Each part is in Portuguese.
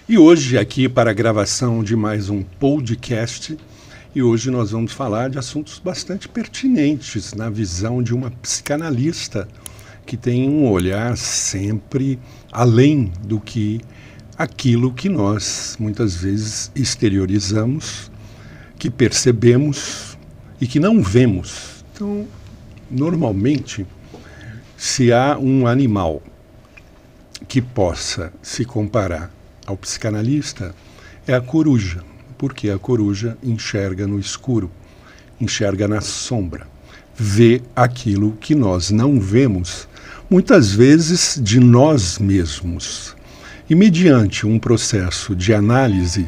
E hoje, aqui para a gravação de mais um podcast, e hoje nós vamos falar de assuntos bastante pertinentes na visão de uma psicanalista que tem um olhar sempre além do que aquilo que nós muitas vezes exteriorizamos, que percebemos e que não vemos. Então, normalmente, se há um animal que possa se comparar ao psicanalista, é a coruja, porque a coruja enxerga no escuro, enxerga na sombra, vê aquilo que nós não vemos, muitas vezes de nós mesmos. E mediante um processo de análise,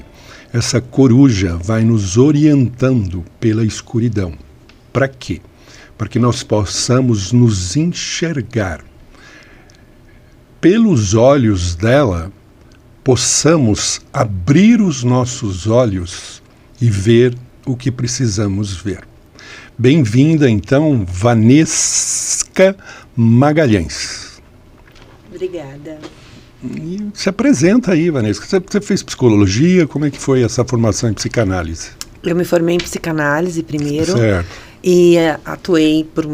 essa coruja vai nos orientando pela escuridão. Para quê? Para que nós possamos nos enxergar. Pelos olhos dela, possamos abrir os nossos olhos e ver o que precisamos ver. Bem-vinda, então, Vanesca Magalhães. Obrigada. E se apresenta aí, Vanesca. Você fez psicologia? Como é que foi essa formação em psicanálise? Eu me formei em psicanálise primeiro. Certo. E atuei por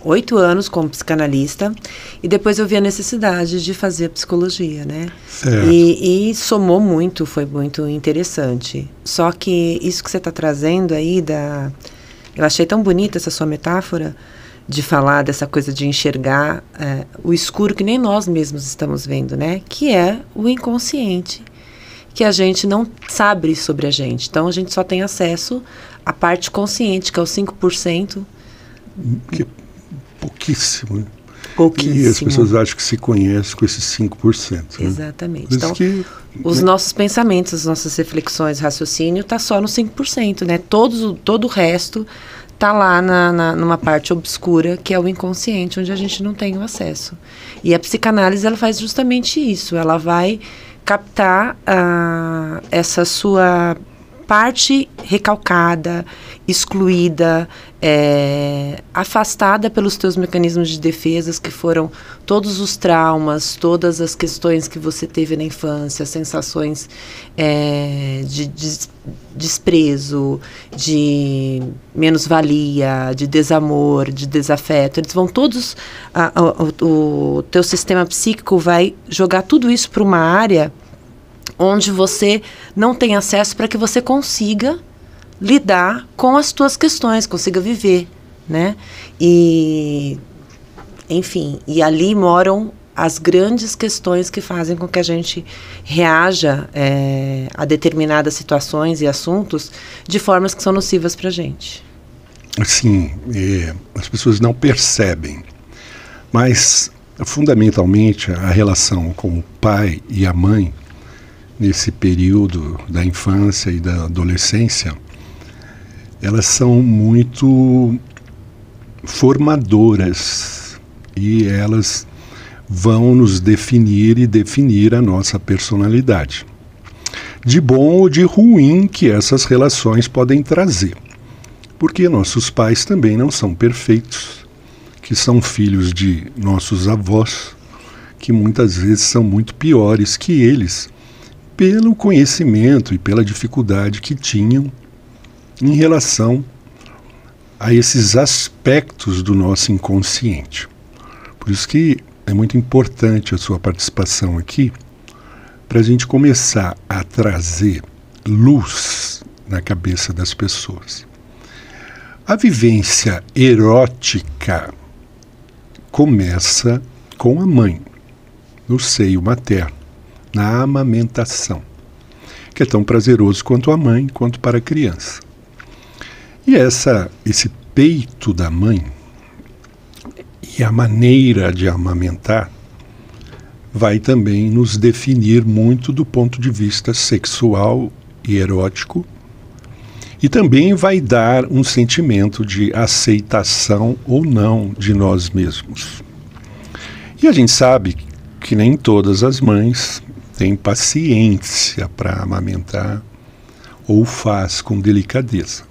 8 anos como psicanalista, e depois eu vi a necessidade de fazer psicologia, né? Certo. E somou muito, foi muito interessante. Só que isso que você está trazendo aí, eu achei tão bonita essa sua metáfora de falar dessa coisa de enxergar o escuro que nem nós mesmos estamos vendo, né? Que é o inconsciente, que a gente não sabe sobre a gente. Então, a gente só tem acesso à parte consciente, que é os 5%. Que pouquíssimo, né? Pouquíssimo. Que as pessoas acham que se conhecem com esses 5%. Né? Exatamente. Por Então, que, os nossos pensamentos, as nossas reflexões, raciocínio, está só no 5%, né? Todo o resto está lá numa parte obscura, que é o inconsciente, onde a gente não tem o acesso. E a psicanálise, ela faz justamente isso. Ela vai captar essa sua parte recalcada, excluída, afastada pelos teus mecanismos de defesas, que foram todos os traumas, todas as questões que você teve na infância, sensações de desprezo, de menos-valia, de desamor, de desafeto. Eles vão todos, o teu sistema psíquico vai jogar tudo isso para uma área onde você não tem acesso, para que você consiga lidar com as tuas questões, consiga viver, né? E, enfim, e ali moram as grandes questões que fazem com que a gente reaja a determinadas situações e assuntos de formas que são nocivas para a gente. Sim, as pessoas não percebem, mas fundamentalmente a relação com o pai e a mãe nesse período da infância e da adolescência, elas são muito formadoras e elas vão nos definir e definir a nossa personalidade. De bom ou de ruim que essas relações podem trazer. Porque nossos pais também não são perfeitos, que são filhos de nossos avós, que muitas vezes são muito piores que eles, pelo conhecimento e pela dificuldade que tinham em relação a esses aspectos do nosso inconsciente. Por isso que é muito importante a sua participação aqui, para a gente começar a trazer luz na cabeça das pessoas. A vivência erótica começa com a mãe, no seio materno, na amamentação, que é tão prazeroso quanto a mãe, quanto para a criança. E esse peito da mãe e a maneira de amamentar vai também nos definir muito do ponto de vista sexual e erótico, e também vai dar um sentimento de aceitação ou não de nós mesmos. E a gente sabe que nem todas as mães têm paciência para amamentar ou faz com delicadeza.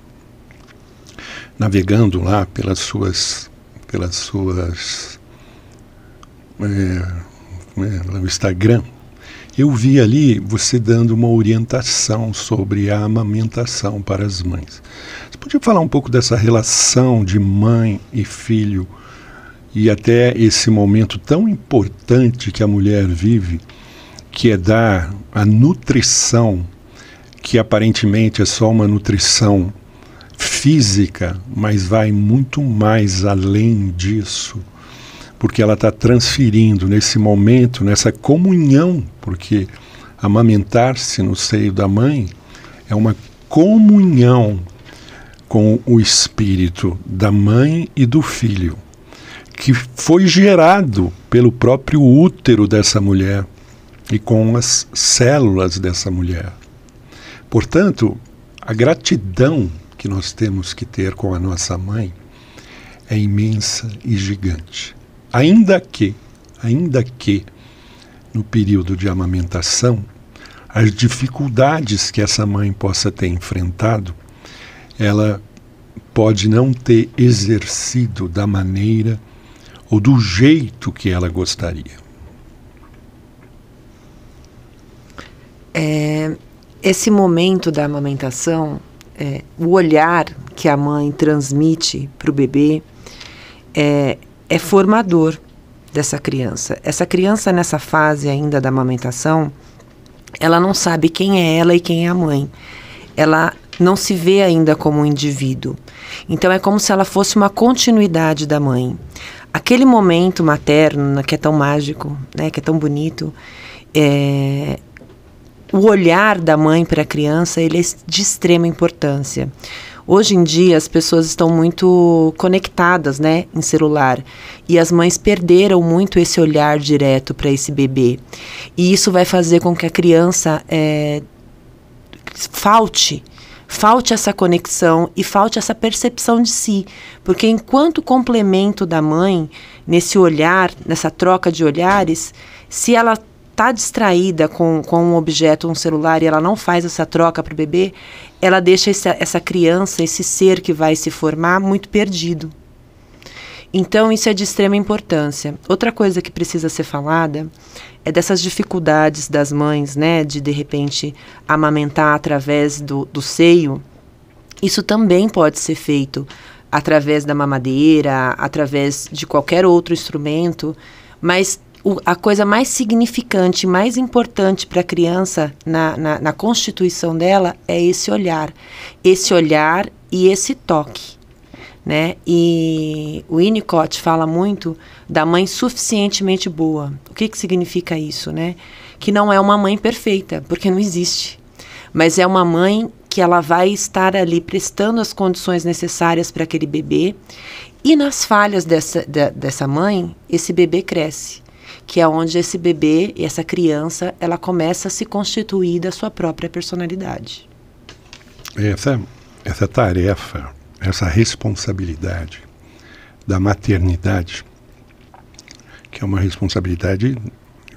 Navegando lá pelas suas no Instagram, Eu vi ali você dando uma orientação sobre a amamentação para as mães. Você podia falar um pouco dessa relação de mãe e filho e até esse momento tão importante que a mulher vive, que é dar a nutrição, que aparentemente é só uma nutrição física, mas vai muito mais além disso, porque ela está transferindo nesse momento, nessa comunhão, porque amamentar-se no seio da mãe é uma comunhão com o espírito da mãe e do filho, que foi gerado pelo próprio útero dessa mulher e com as células dessa mulher. Portanto, a gratidão que nós temos que ter com a nossa mãe é imensa e gigante. Ainda que no período de amamentação, as dificuldades que essa mãe possa ter enfrentado, ela pode não ter exercido da maneira ou do jeito que ela gostaria. Esse momento da amamentação, o olhar que a mãe transmite para o bebê é formador dessa criança. Essa criança, nessa fase ainda da amamentação, ela não sabe quem é ela e quem é a mãe. Ela não se vê ainda como um indivíduo. Então é como se ela fosse uma continuidade da mãe. Aquele momento materno, que é tão mágico, né, que é tão bonito, o olhar da mãe para a criança, ele é de extrema importância. Hoje em dia as pessoas estão muito conectadas, né, em celular, e as mães perderam muito esse olhar direto para esse bebê. E isso vai fazer com que a criança falte essa conexão e falte essa percepção de si. Porque enquanto complemento da mãe, nesse olhar, nessa troca de olhares, se ela está distraída com um objeto, um celular, e ela não faz essa troca para o bebê, ela deixa essa criança, esse ser que vai se formar, muito perdido. Então, isso é de extrema importância. Outra coisa que precisa ser falada é dessas dificuldades das mães, né, de repente, amamentar através do seio. Isso também pode ser feito através da mamadeira, através de qualquer outro instrumento, mas a coisa mais significante, mais importante para a criança na constituição dela é esse olhar e esse toque, né? E o Winnicott fala muito da mãe suficientemente boa. O que significa isso, né? Que não é uma mãe perfeita, porque não existe, mas é uma mãe que ela vai estar ali prestando as condições necessárias para aquele bebê, e nas falhas dessa mãe, esse bebê cresce, que é onde esse bebê e essa criança, ela começa a se constituir da sua própria personalidade. Essa tarefa, essa responsabilidade da maternidade, que é uma responsabilidade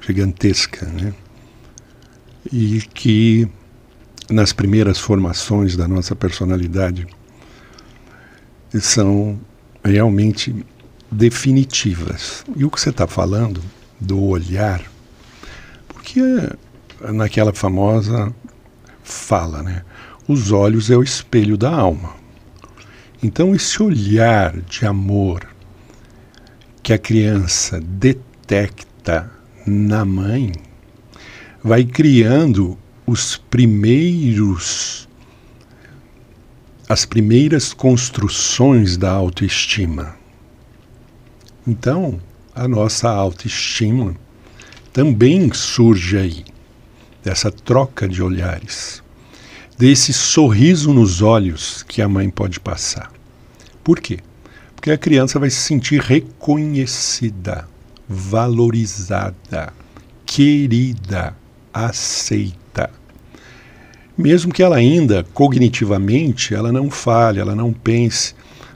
gigantesca, né? E que nas primeiras formações da nossa personalidade são realmente definitivas. E o que você está falando do olhar, porque naquela famosa fala, né? Os olhos é o espelho da alma. Então esse olhar de amor que a criança detecta na mãe vai criando as primeiras construções da autoestima. Então, a nossa autoestima também surge aí, dessa troca de olhares, desse sorriso nos olhos que a mãe pode passar. Por quê? Porque a criança vai se sentir reconhecida, valorizada, querida, aceita. Mesmo que ela ainda, cognitivamente, ela não fale, ela não pense.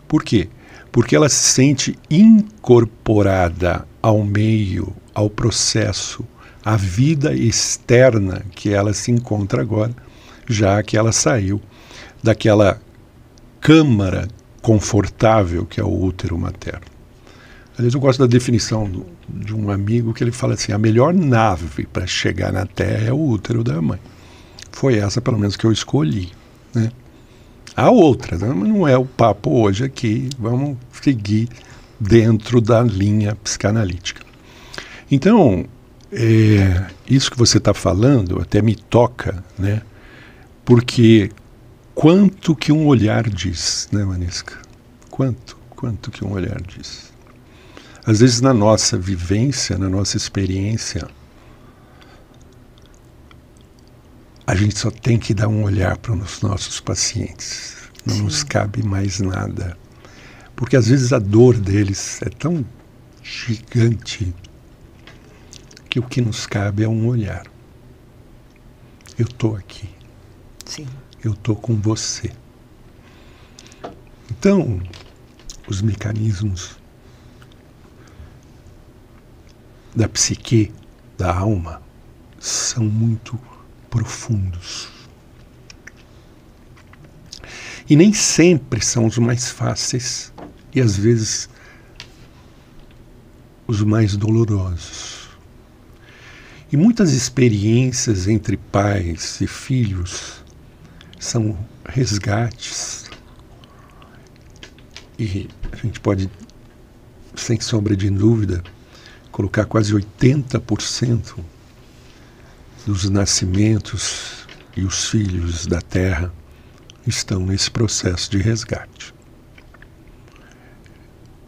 Por quê? Porque ela se sente incorporada ao meio, ao processo, à vida externa que ela se encontra agora, já que ela saiu daquela câmara confortável que é o útero materno. Aliás, eu gosto da definição de um amigo que ele fala assim, a melhor nave para chegar na Terra é o útero da mãe. Foi essa, pelo menos, que eu escolhi, né? Há outras, né? Mas não é o papo hoje aqui, vamos seguir dentro da linha psicanalítica. Então, isso que você está falando até me toca, né? Porque quanto que um olhar diz, né, Manisca? Quanto que um olhar diz? Às vezes na nossa vivência, na nossa experiência, a gente só tem que dar um olhar para os nossos pacientes. Não Sim. nos cabe mais nada. Porque às vezes a dor deles é tão gigante que o que nos cabe é um olhar. Eu estou aqui. Sim. Eu estou com você. Então, os mecanismos da psique, da alma, são muito profundos. E nem sempre são os mais fáceis e às vezes os mais dolorosos. E muitas experiências entre pais e filhos são resgates. E a gente pode, sem sombra de dúvida, colocar quase 80% dos nascimentos e os filhos da Terra estão nesse processo de resgate.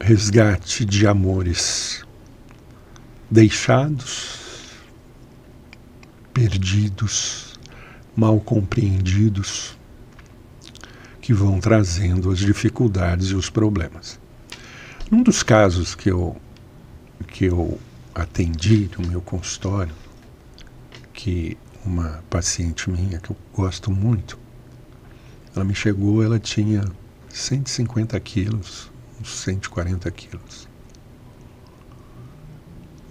Resgate de amores deixados, perdidos, mal compreendidos, que vão trazendo as dificuldades e os problemas. Num dos casos que eu atendi no meu consultório, que uma paciente minha, que eu gosto muito, ela me chegou, ela tinha 150 quilos, uns 140 quilos.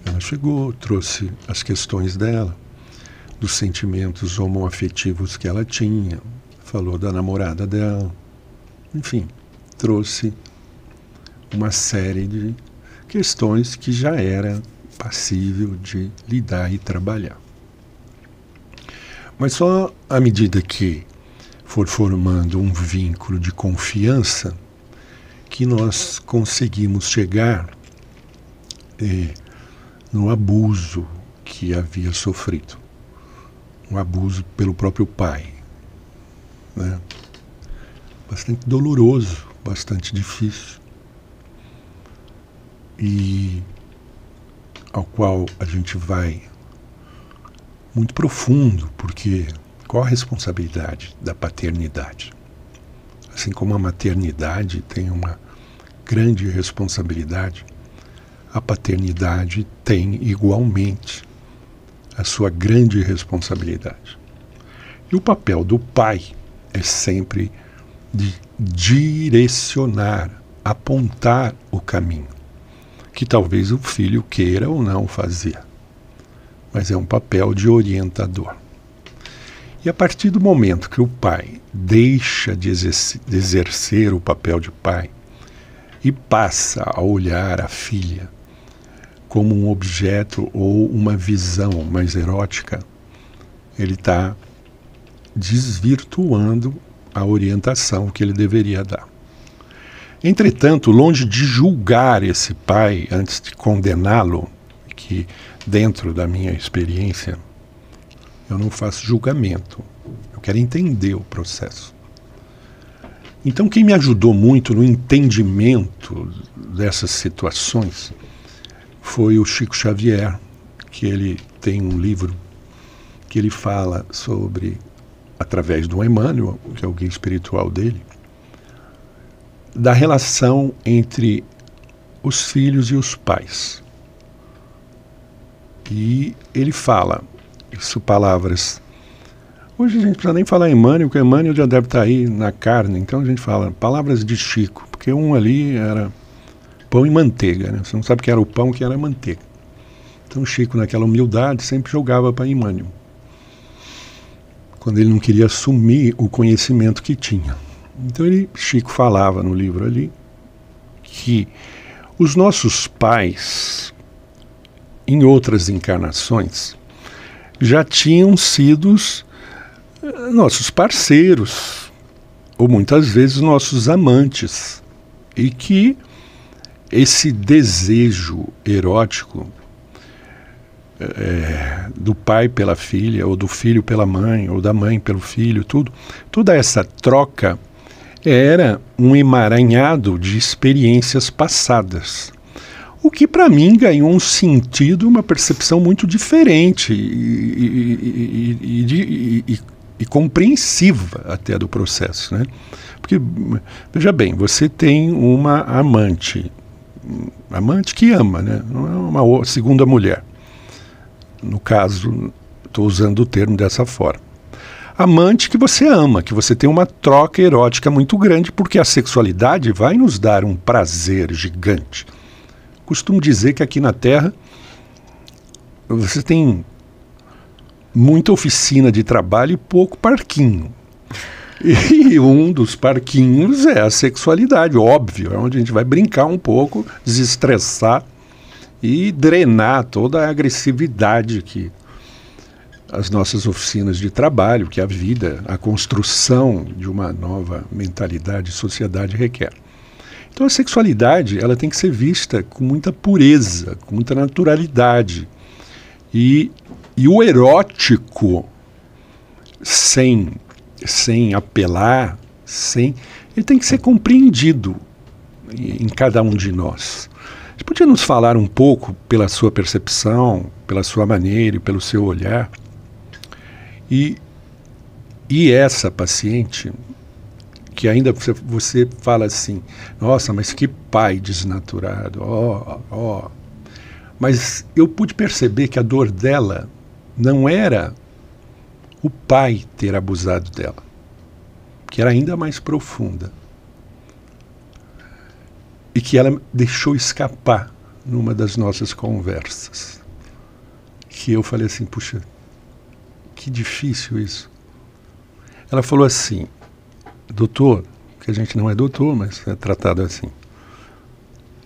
Ela chegou, trouxe as questões dela, dos sentimentos homoafetivos que ela tinha, falou da namorada dela, enfim, trouxe uma série de questões que já era passível de lidar e trabalhar. Mas só à medida que for formando um vínculo de confiança que nós conseguimos chegar no abuso que havia sofrido. Um abuso pelo próprio pai, né? Bastante doloroso, bastante difícil. E ao qual a gente vai muito profundo, porque qual a responsabilidade da paternidade? Assim como a maternidade tem uma grande responsabilidade, a paternidade tem igualmente a sua grande responsabilidade. E o papel do pai é sempre de direcionar, apontar o caminho, que talvez o filho queira ou não fazer, mas é um papel de orientador. E a partir do momento que o pai deixa de exercer o papel de pai e passa a olhar a filha como um objeto ou uma visão mais erótica, ele está desvirtuando a orientação que ele deveria dar. Entretanto, longe de julgar esse pai antes de condená-lo, que dentro da minha experiência eu não faço julgamento, eu quero entender o processo. Então, quem me ajudou muito no entendimento dessas situações foi o Chico Xavier, que ele tem um livro que ele fala sobre, através do Emmanuel, que é o guia espiritual dele, da relação entre os filhos e os pais. E ele fala, isso palavras... Hoje a gente não precisa nem falar Emmanuel, porque Emmanuel já deve estar aí na carne, então a gente fala palavras de Chico, porque um ali era pão e manteiga, né? Você não sabe o que era o pão, o que era a manteiga. Então Chico, naquela humildade, sempre jogava para Emmanuel, quando ele não queria assumir o conhecimento que tinha. Então Chico falava no livro ali que Os nossos pais, em outras encarnações, já tinham sido nossos parceiros, ou muitas vezes nossos amantes, e que esse desejo erótico do pai pela filha, ou do filho pela mãe, ou da mãe pelo filho, toda essa troca era um emaranhado de experiências passadas. O que para mim ganhou um sentido, uma percepção muito diferente e compreensiva até do processo, né? Porque, veja bem, você tem uma amante que ama, né? Não é uma segunda mulher. No caso, estou usando o termo dessa forma. Amante que você ama, que você tem uma troca erótica muito grande, porque a sexualidade vai nos dar um prazer gigante. Costumo dizer que aqui na Terra você tem muita oficina de trabalho e pouco parquinho. E um dos parquinhos é a sexualidade, óbvio, é onde a gente vai brincar um pouco, desestressar e drenar toda a agressividade que as nossas oficinas de trabalho, que a vida, a construção de uma nova mentalidade e sociedade requer. Então a sexualidade, ela tem que ser vista com muita pureza, com muita naturalidade. E o erótico, sem apelar, ele tem que ser compreendido em cada um de nós. Você podia nos falar um pouco, pela sua percepção, pela sua maneira e pelo seu olhar? E essa paciente, que ainda você fala assim, nossa, mas que pai desnaturado, Mas eu pude perceber que a dor dela não era o pai ter abusado dela, que era ainda mais profunda. E que ela deixou escapar numa das nossas conversas. Que eu falei assim, puxa, que difícil isso. Ela falou assim, doutor, que a gente não é doutor, mas é tratado assim.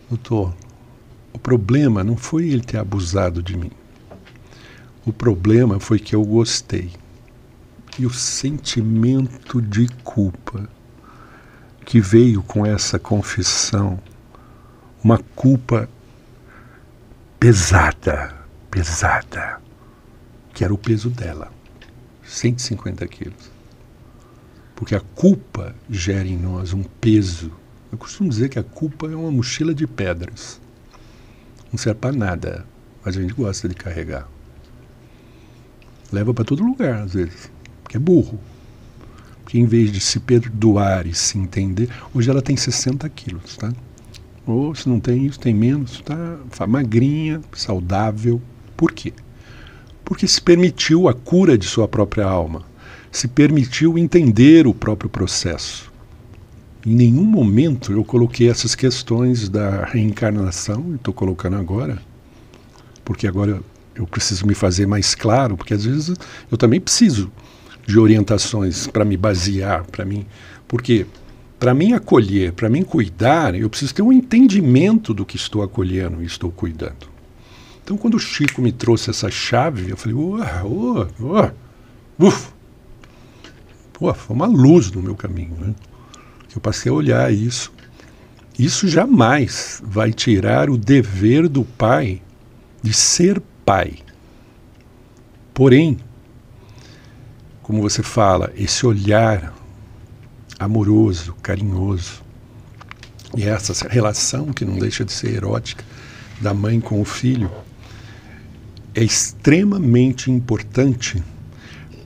Doutor, o problema não foi ele ter abusado de mim. O problema foi que eu gostei. E o sentimento de culpa que veio com essa confissão, uma culpa pesada, que era o peso dela, 150 quilos. Porque a culpa gera em nós um peso. Eu costumo dizer que a culpa é uma mochila de pedras. Não serve para nada, mas a gente gosta de carregar. Leva para todo lugar, às vezes, porque é burro. Porque em vez de se perdoar e se entender, hoje ela tem 60 quilos, tá? Ou se não tem isso, tem menos, tá magrinha, saudável. Por quê? Porque se permitiu a cura de sua própria alma, se permitiu entender o próprio processo. Em nenhum momento eu coloquei essas questões da reencarnação, e estou colocando agora, porque agora eu preciso me fazer mais claro, porque às vezes eu também preciso de orientações para me basear, porque para mim acolher, para mim cuidar, eu preciso ter um entendimento do que estou acolhendo e estou cuidando. Então quando o Chico me trouxe essa chave, eu falei, foi uma luz no meu caminho, né? Eu passei a olhar isso. Isso jamais vai tirar o dever do pai de ser pai. Porém, como você fala, esse olhar amoroso, carinhoso, e essa relação que não deixa de ser erótica da mãe com o filho, é extremamente importante.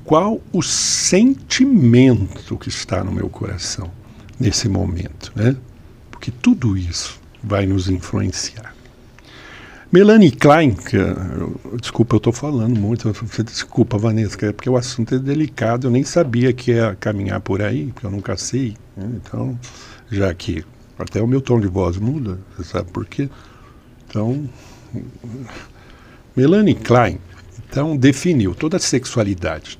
Qual o sentimento que está no meu coração nesse momento, né? Porque tudo isso vai nos influenciar. Melanie Klein, desculpa, eu estou falando muito, desculpa, Vanessa, é porque o assunto é delicado, eu nem sabia que ia caminhar por aí, porque eu nunca sei, né? Então, já que até o meu tom de voz muda, você sabe por quê? Então, Melanie Klein, então, definiu toda a sexualidade.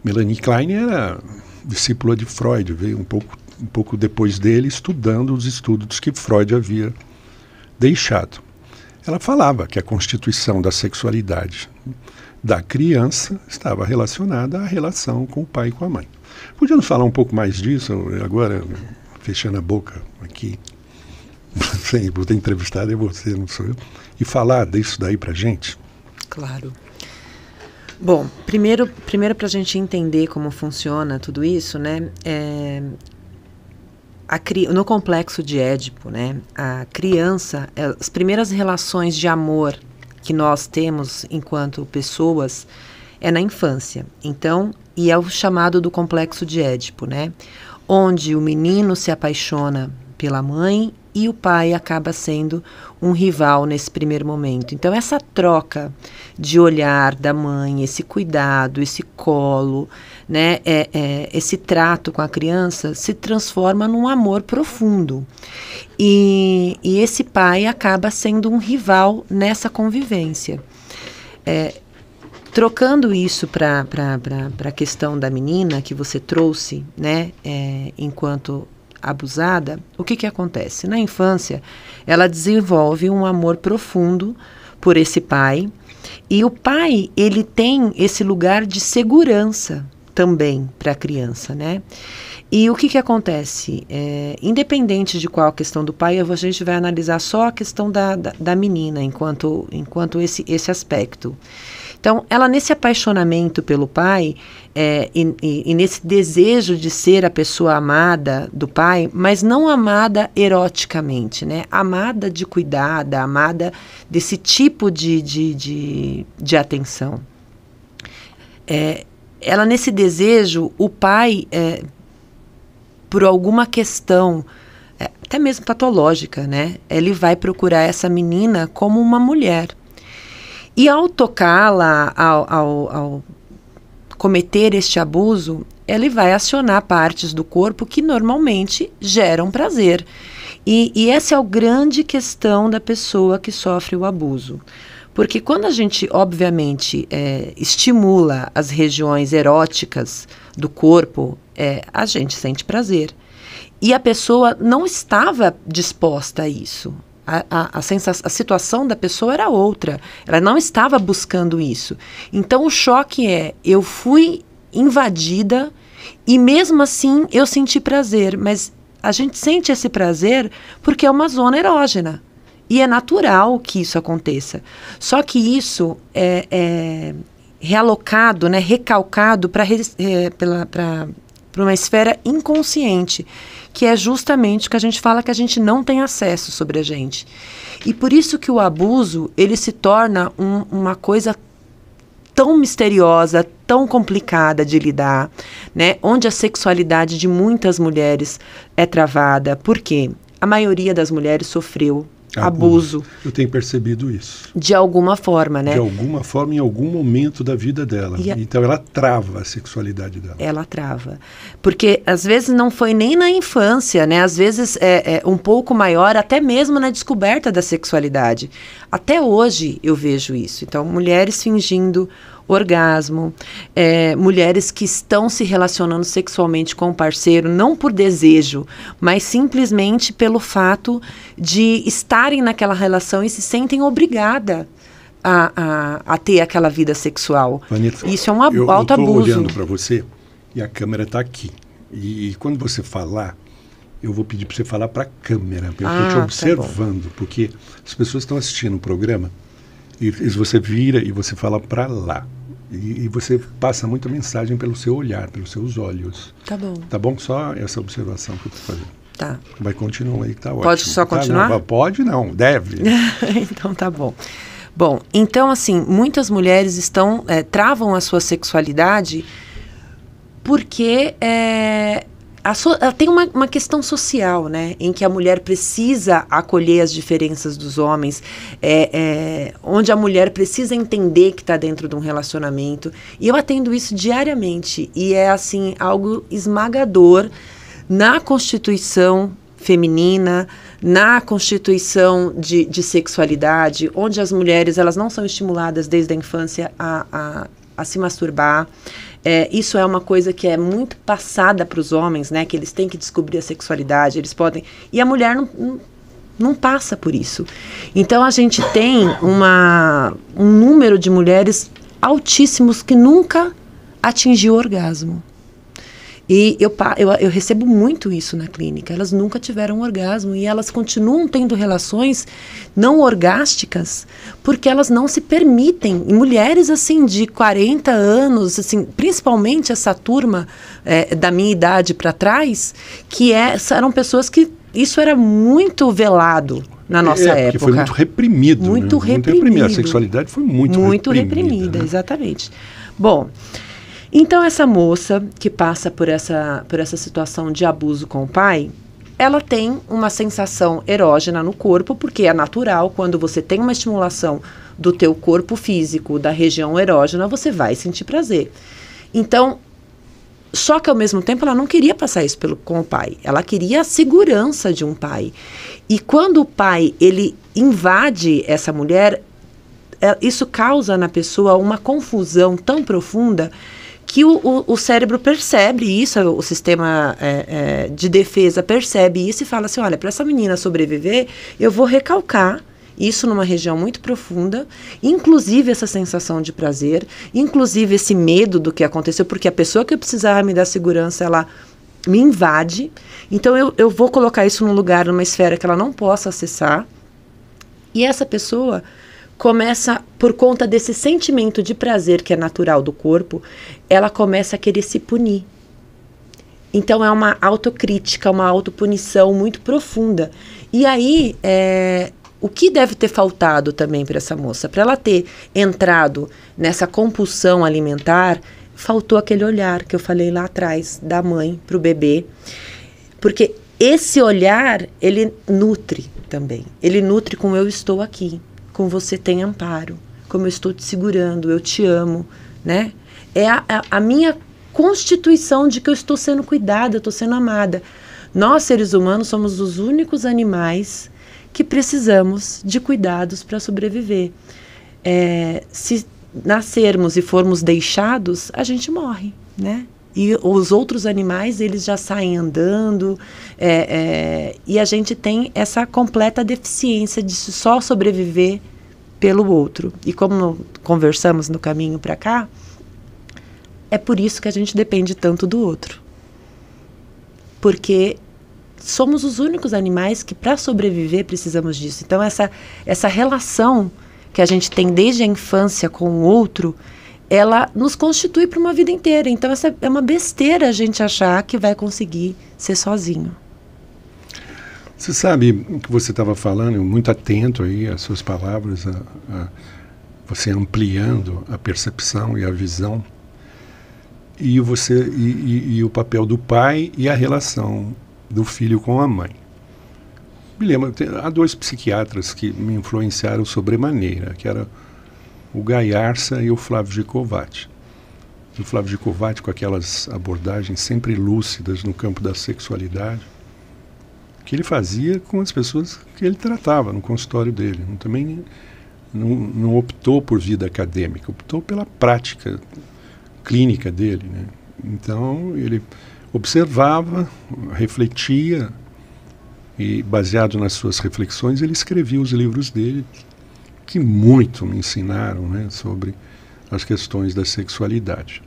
Melanie Klein era discípula de Freud, veio um pouco depois dele, estudando os estudos que Freud havia deixado. Ela falava que a constituição da sexualidade da criança estava relacionada à relação com o pai e com a mãe. Podíamos falar um pouco mais disso, agora, fechando a boca aqui, vou ter entrevistado, é você, não sou eu, e falar disso daí pra gente? Claro. Bom, primeiro para a gente entender como funciona tudo isso, né, no complexo de Édipo, né, a criança, as primeiras relações de amor que nós temos enquanto pessoas é na infância. Então, e é o chamado do complexo de Édipo, né, onde o menino se apaixona pela mãe e o pai acaba sendo um rival nesse primeiro momento. Então, essa troca de olhar da mãe, esse cuidado, esse colo, né, esse trato com a criança se transforma num amor profundo. E esse pai acaba sendo um rival nessa convivência. Trocando isso para a questão da menina que você trouxe, né, enquanto abusada, o que acontece? Na infância, ela desenvolve um amor profundo por esse pai, e o pai, ele tem esse lugar de segurança também para a criança, né? E o que acontece? Independente de qual a questão do pai, a gente vai analisar só a questão da menina, enquanto esse aspecto. Então, ela nesse apaixonamento pelo pai, e nesse desejo de ser a pessoa amada do pai, mas não amada eroticamente, né? Amada de cuidada, amada desse tipo de atenção. Ela nesse desejo, o pai, por alguma questão, até mesmo patológica, né? Ele vai procurar essa menina como uma mulher. E ao tocá-la, ao cometer este abuso, ele vai acionar partes do corpo que normalmente geram prazer. E essa é a grande questão da pessoa que sofre o abuso. Porque quando a gente, obviamente, estimula as regiões eróticas do corpo, a gente sente prazer. E a pessoa não estava disposta a isso. A situação da pessoa era outra. Ela não estava buscando isso. Então, o choque eu fui invadida e mesmo assim eu senti prazer. Mas a gente sente esse prazer porque é uma zona erógena. E é natural que isso aconteça. Só que isso é realocado, né, recalcado para uma esfera inconsciente, que é justamente o que a gente fala que a gente não tem acesso sobre a gente. E por isso que o abuso, ele se torna uma coisa tão misteriosa, tão complicada de lidar, né? Onde a sexualidade de muitas mulheres é travada. Por quê? A maioria das mulheres sofreu abuso. Eu tenho percebido isso. De alguma forma, né? De alguma forma, em algum momento da vida dela. Então, ela trava a sexualidade dela. Ela trava. Porque, às vezes, não foi nem na infância, né? Às vezes, é um pouco maior, até mesmo na descoberta da sexualidade. Até hoje, eu vejo isso. Então, mulheres fingindo orgasmo, mulheres que estão se relacionando sexualmente com o parceiro, não por desejo, mas simplesmente pelo fato de estarem naquela relação e se sentem obrigadas a ter aquela vida sexual. Vanessa, isso é um alto abuso. Eu estou olhando para você e a câmera está aqui. E quando você falar, eu vou pedir para você falar para a câmera, eu estou te observando, porque as pessoas estão assistindo o programa e você vira e você fala para lá. E você passa muita mensagem pelo seu olhar, pelos seus olhos. Tá bom. Tá bom? Só essa observação que eu estou fazendo. Tá. Vai continuar aí, tá ótimo. Pode só continuar? Não, pode não, deve. Então tá bom. Bom, então assim, muitas mulheres travam a sua sexualidade porque tem uma questão social, né, em que a mulher precisa acolher as diferenças dos homens, onde a mulher precisa entender que está dentro de um relacionamento. E eu atendo isso diariamente e é assim algo esmagador na constituição feminina, na constituição de sexualidade, onde as mulheres elas não são estimuladas desde a infância a se masturbar. Isso é uma coisa que é muito passada para os homens, né? Que eles têm que descobrir a sexualidade, eles podem... E a mulher não passa por isso. Então a gente tem um número de mulheres altíssimos que nunca atingiu o orgasmo. E eu recebo muito isso na clínica. Elas nunca tiveram orgasmo e elas continuam tendo relações não orgásticas porque elas não se permitem. E mulheres assim de 40 anos, assim, principalmente essa turma da minha idade para trás, que eram pessoas que isso era muito velado na nossa época. Foi muito reprimido. Muito reprimido. Muito reprimido. A sexualidade foi muito reprimida, né? Exatamente. Bom, então essa moça que passa por essa situação de abuso com o pai, ela tem uma sensação erógena no corpo, porque é natural, quando você tem uma estimulação do teu corpo físico, da região erógena, você vai sentir prazer. Então, só que ao mesmo tempo ela não queria passar isso com o pai, ela queria a segurança de um pai. E quando o pai, ele invade essa mulher, isso causa na pessoa uma confusão tão profunda que o cérebro percebe isso, o sistema de defesa percebe isso e fala assim, olha, para essa menina sobreviver, eu vou recalcar isso numa região muito profunda, inclusive essa sensação de prazer, inclusive esse medo do que aconteceu, porque a pessoa que eu precisava me dar segurança, ela me invade, então eu vou colocar isso num lugar, numa esfera que ela não possa acessar, e essa pessoa começa, por conta desse sentimento de prazer que é natural do corpo, ela começa a querer se punir. Então é uma autocrítica, uma autopunição muito profunda. E aí, o que deve ter faltado também para essa moça? Para ela ter entrado nessa compulsão alimentar, faltou aquele olhar que eu falei lá atrás, da mãe para o bebê. Porque esse olhar, ele nutre também. Ele nutre com eu estou aqui. Com você tem amparo, como eu estou te segurando, eu te amo, né? É a minha constituição de que eu estou sendo cuidada, eu estou sendo amada. Nós, seres humanos, somos os únicos animais que precisamos de cuidados para sobreviver. Se nascermos e formos deixados, a gente morre, né? E os outros animais, eles já saem andando, e a gente tem essa completa deficiência de só sobreviver pelo outro. E como conversamos no caminho para cá, é por isso que a gente depende tanto do outro. Porque somos os únicos animais que, para sobreviver, precisamos disso. Então, essa relação que a gente tem desde a infância com o outro, ela nos constitui para uma vida inteira. Então, essa é uma besteira a gente achar que vai conseguir ser sozinho. Você sabe que você estava falando, muito atento aí às suas palavras, você ampliando a percepção e a visão, e o papel do pai e a relação do filho com a mãe. Me lembro, há dois psiquiatras que me influenciaram sobremaneira, que era o Gaiarsa e o Flávio Gicovati. O Flávio Gicovati com aquelas abordagens sempre lúcidas no campo da sexualidade, que ele fazia com as pessoas que ele tratava no consultório dele. Também não optou por vida acadêmica, optou pela prática clínica dele, né? Então, ele observava, refletia, e baseado nas suas reflexões, ele escrevia os livros dele, que muito me ensinaram, né, sobre as questões da sexualidade.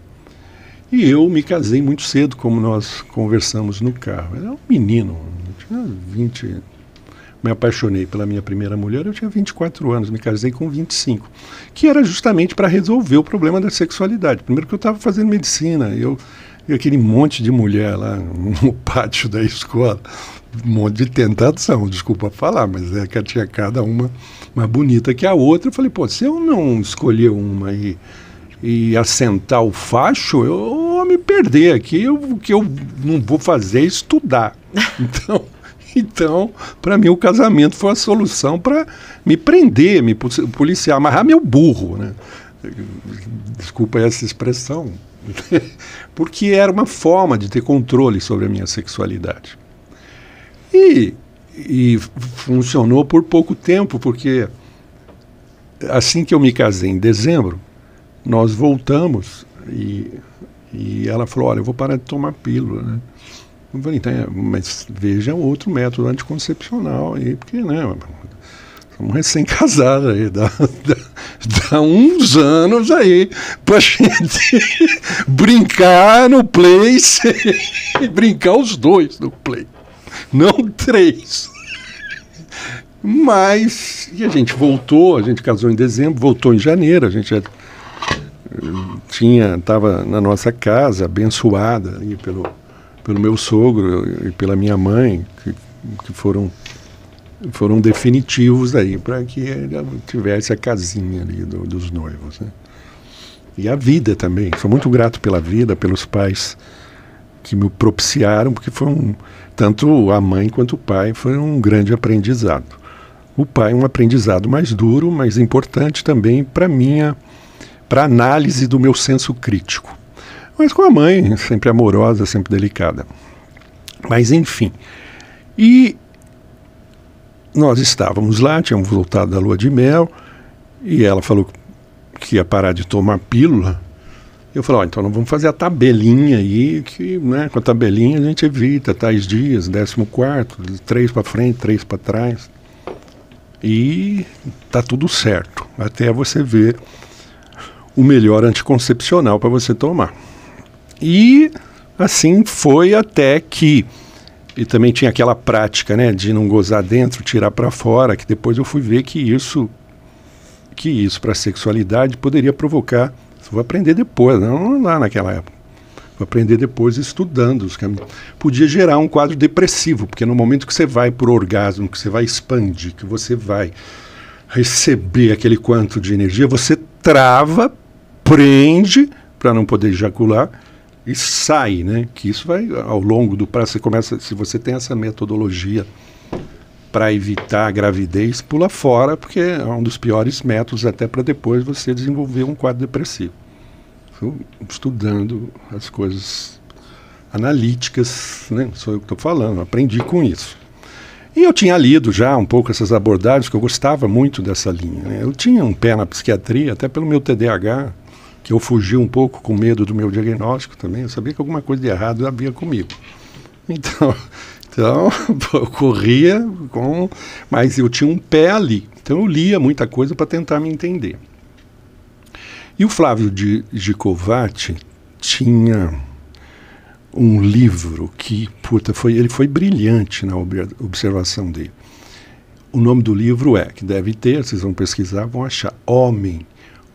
E eu me casei muito cedo, como nós conversamos no carro. Eu era um menino, eu tinha 20... Me apaixonei pela minha primeira mulher, eu tinha 24 anos, me casei com 25, que era justamente para resolver o problema da sexualidade. Primeiro que eu estava fazendo medicina, e aquele monte de mulher lá no pátio da escola, um monte de tentação, desculpa falar, mas que tinha cada uma mais bonita que a outra. Eu falei, pô, se eu não escolher uma e assentar o facho, eu vou me perder aqui, o que eu não vou fazer é estudar. Então, para mim, o casamento foi a solução para me prender, me policiar, amarrar meu burro, né? Desculpa essa expressão, porque era uma forma de ter controle sobre a minha sexualidade. E funcionou por pouco tempo, porque assim que eu me casei em dezembro, nós voltamos e ela falou, olha, eu vou parar de tomar pílula, né? Eu falei, então, mas veja outro método anticoncepcional aí, porque, né, somos recém-casados aí, dá uns anos aí pra gente brincar no play, brincar os dois no play, não 3. Mas, e a gente voltou, a gente casou em dezembro, voltou em janeiro, a gente já estava na nossa casa, abençoada aí pelo meu sogro e pela minha mãe, que foram definitivos aí para que ele tivesse a casinha ali dos noivos, né? E a vida também. Sou muito grato pela vida, pelos pais que me propiciaram, porque tanto a mãe quanto o pai foi um grande aprendizado. O pai um aprendizado mais duro, mas importante também para a análise do meu senso crítico. Mas com a mãe, sempre amorosa, sempre delicada. Mas enfim. E nós estávamos lá, tínhamos voltado da lua de mel, e ela falou que ia parar de tomar pílula. Eu falei, então nós vamos fazer a tabelinha aí, que, né, com a tabelinha a gente evita tais dias, 14º, 3 para frente, 3 para trás. E tá tudo certo, até você ver o melhor anticoncepcional para você tomar. E assim foi até que... E também tinha aquela prática, né, de não gozar dentro, tirar para fora, que depois eu fui ver que isso para a sexualidade poderia provocar... Vou aprender depois, não lá naquela época. Vou aprender depois estudando os caminhos. Podia gerar um quadro depressivo, porque no momento que você vai por orgasmo, que você vai expandir, que você vai receber aquele quanto de energia, você trava, prende, para não poder ejacular, e sai, né? Que isso vai, ao longo do prazo, você começa, se você tem essa metodologia para evitar a gravidez, pula fora, porque é um dos piores métodos até para depois você desenvolver um quadro depressivo. Estou estudando as coisas analíticas, né? Sou eu que estou falando, aprendi com isso. E eu tinha lido já um pouco essas abordagens, que eu gostava muito dessa linha, né? Eu tinha um pé na psiquiatria, até pelo meu TDAH, que eu fugi um pouco com medo do meu diagnóstico também. Eu sabia que alguma coisa de errado havia comigo. Então eu corria mas eu tinha um pé ali. Então eu lia muita coisa para tentar me entender. E o Flávio Gicovati tinha um livro que, ele foi brilhante na observação dele. O nome do livro que deve ter, vocês vão pesquisar, vão achar, Homem,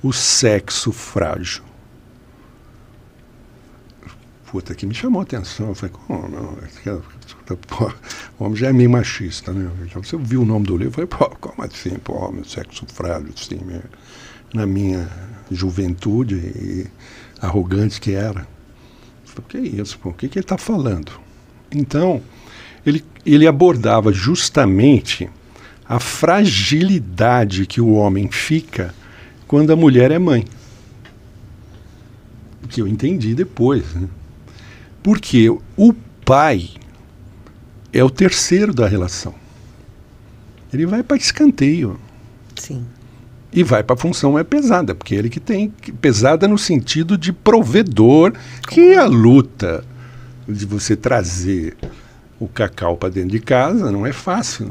o Sexo Frágil. Que me chamou a atenção. Eu falei, como não? O homem já é meio machista, né? Então, você viu o nome do livro, eu falei, como assim, homem, sexo frágil, assim, na minha juventude e arrogante que era. Eu falei, que é isso, o que ele está falando? Então, ele abordava justamente a fragilidade que o homem fica quando a mulher é mãe. O que eu entendi depois, né? Porque o pai é o terceiro da relação. Ele vai para escanteio. Sim. E vai para a função pesada, porque ele que tem pesada no sentido de provedor, que é a luta de você trazer o cacau para dentro de casa não é fácil.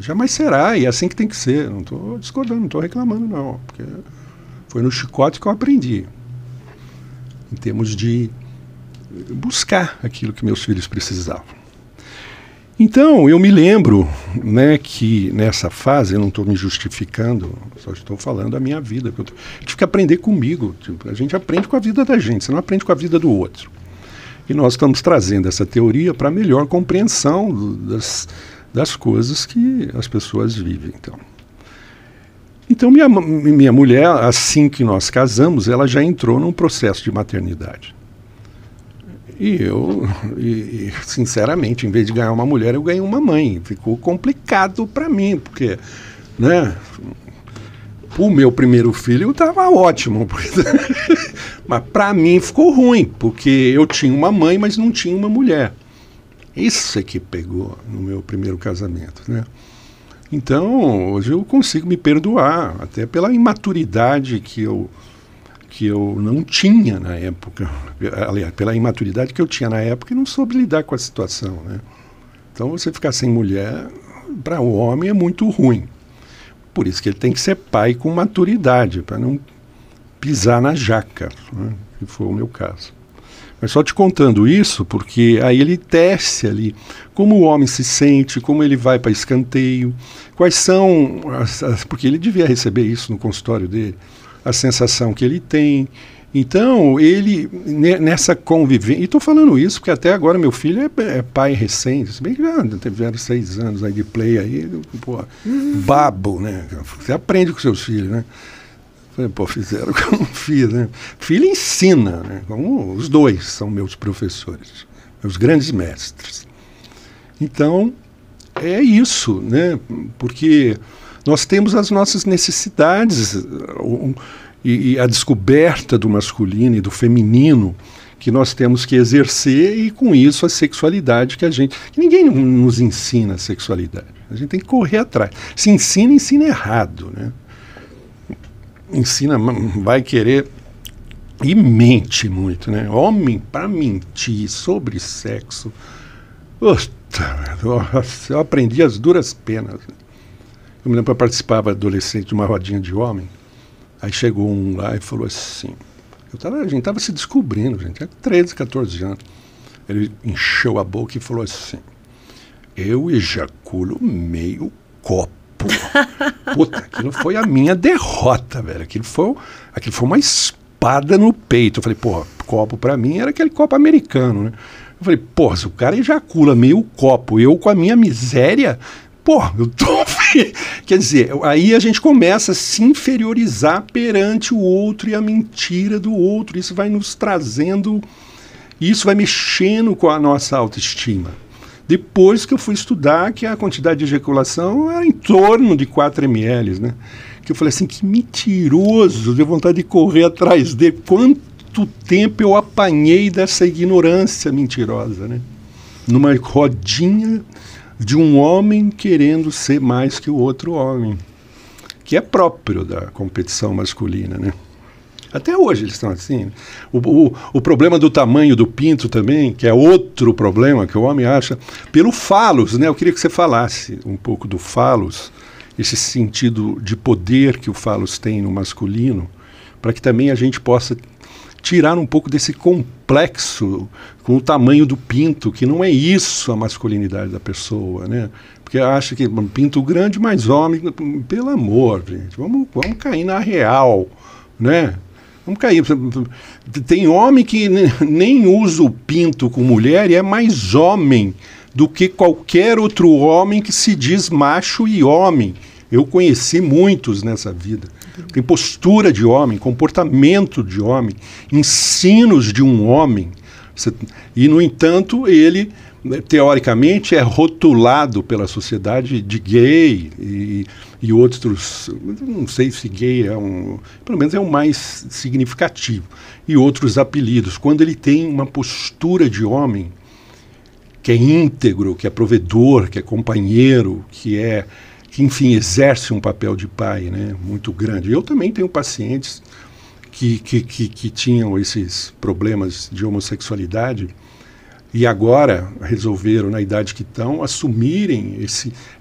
Jamais será, e é assim que tem que ser. Não estou discordando, não estou reclamando, não. Porque foi no chicote que eu aprendi. Em termos de buscar aquilo que meus filhos precisavam. Então, eu me lembro, né, que nessa fase, eu não estou me justificando, só estou falando a minha vida. Eu tive que aprender comigo. A gente aprende com a vida da gente, você não aprende com a vida do outro. E nós estamos trazendo essa teoria para melhor compreensão das coisas que as pessoas vivem. Então minha mulher, assim que nós casamos, ela já entrou num processo de maternidade. E eu, sinceramente, em vez de ganhar uma mulher, eu ganhei uma mãe. Ficou complicado para mim, porque, né, o meu primeiro filho estava ótimo. Mas para mim ficou ruim, porque eu tinha uma mãe, mas não tinha uma mulher. Isso é que pegou no meu primeiro casamento, né? Então, hoje eu consigo me perdoar, até pela imaturidade que que eu não tinha na época, aliás, pela imaturidade que eu tinha na época, e não soube lidar com a situação, né? Então, você ficar sem mulher, para o homem, é muito ruim. Por isso que ele tem que ser pai com maturidade, para não pisar na jaca, né? Que foi o meu caso. Mas só te contando isso, porque aí ele tece ali como o homem se sente, como ele vai para escanteio, quais são porque ele devia receber isso no consultório dele, a sensação que ele tem. Então, ele, nessa convivência... E estou falando isso porque até agora meu filho é pai recente, se bem que já tiveram 6 anos aí de play aí, pô, babo, né? Você aprende com seus filhos, né? Falei, pô, fizeram como fiz, né? Filho ensina, né? Como os dois são meus professores, meus grandes mestres. Então, é isso, né? Porque nós temos as nossas necessidades... E a descoberta do masculino e do feminino que nós temos que exercer, e com isso a sexualidade que ninguém nos ensina a sexualidade. A gente tem que correr atrás. Se ensina errado, né? Ensina, vai querer e mente muito, né? Homem, para mentir sobre sexo, eu aprendi as duras penas. Eu me lembro que eu participava adolescente de uma rodinha de homem. Aí chegou um lá e falou assim, a gente estava se descobrindo, gente, tinha 13, 14 anos. Ele encheu a boca e falou assim, eu ejaculo meio copo. Puta, aquilo foi a minha derrota, velho. Aquilo foi uma espada no peito. Eu falei, porra, copo pra mim era aquele copo americano, né? Eu falei, porra, se o cara ejacula meio copo, eu com a minha miséria... Pô, eu tô... Quer dizer, aí a gente começa a se inferiorizar perante o outro e a mentira do outro. Isso vai nos trazendo... Isso vai mexendo com a nossa autoestima. Depois que eu fui estudar que a quantidade de ejaculação era em torno de 4 ml, né? Que eu falei assim, que mentiroso, deu vontade de correr atrás dele. Quanto tempo eu apanhei dessa ignorância mentirosa, né? Numa rodinha... de um homem querendo ser mais que o outro homem, que é próprio da competição masculina, né? Até hoje eles estão assim. O problema do tamanho do pinto também, que é outro problema que o homem acha, pelo falos, né? Eu queria que você falasse um pouco do falos, esse sentido de poder que o falos tem no masculino, para que também a gente possa tirar um pouco desse complexo com o tamanho do pinto, que não é isso a masculinidade da pessoa, né? Porque acha que um pinto grande, mais homem, pelo amor, gente, vamos cair na real, né? Vamos cair. Tem homem que nem usa o pinto com mulher e é mais homem do que qualquer outro homem que se diz macho e homem. Eu conheci muitos nessa vida. Tem postura de homem, comportamento de homem, ensinos de um homem. E, no entanto, ele, teoricamente, é rotulado pela sociedade de gay e outros... Não sei se gay é pelo menos é o mais significativo. E outros apelidos. Quando ele tem uma postura de homem que é íntegro, que é provedor, que é companheiro, que enfim, exerce um papel de pai, né, muito grande. Eu também tenho pacientes que tinham esses problemas de homossexualidade e agora resolveram, na idade que estão, assumirem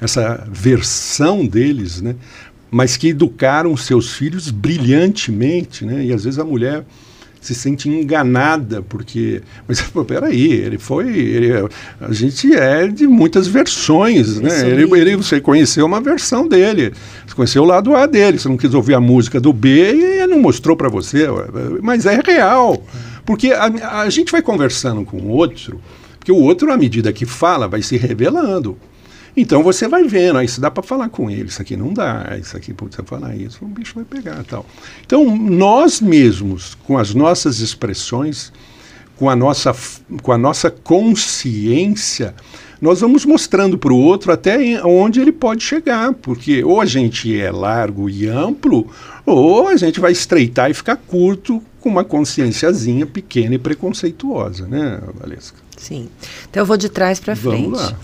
essa versão deles, né, mas que educaram seus filhos brilhantemente, né, e às vezes a mulher se sente enganada, porque... Mas, peraí, a gente é de muitas versões, né? Você conheceu uma versão dele, você conheceu o lado A dele, você não quis ouvir a música do B e ele não mostrou para você, mas é real. Porque a gente vai conversando com o outro, porque o outro, à medida que fala, vai se revelando. Então você vai vendo, isso dá para falar com ele, isso aqui não dá, isso aqui, putz, você falar isso, o bicho vai pegar e tal. Então nós mesmos, com as nossas expressões, com a nossa consciência, nós vamos mostrando para o outro até onde ele pode chegar, porque ou a gente é largo e amplo, ou a gente vai estreitar e ficar curto com uma consciênciazinha pequena e preconceituosa, né, Valesca? Sim. Então eu vou de trás para frente. Vamos lá.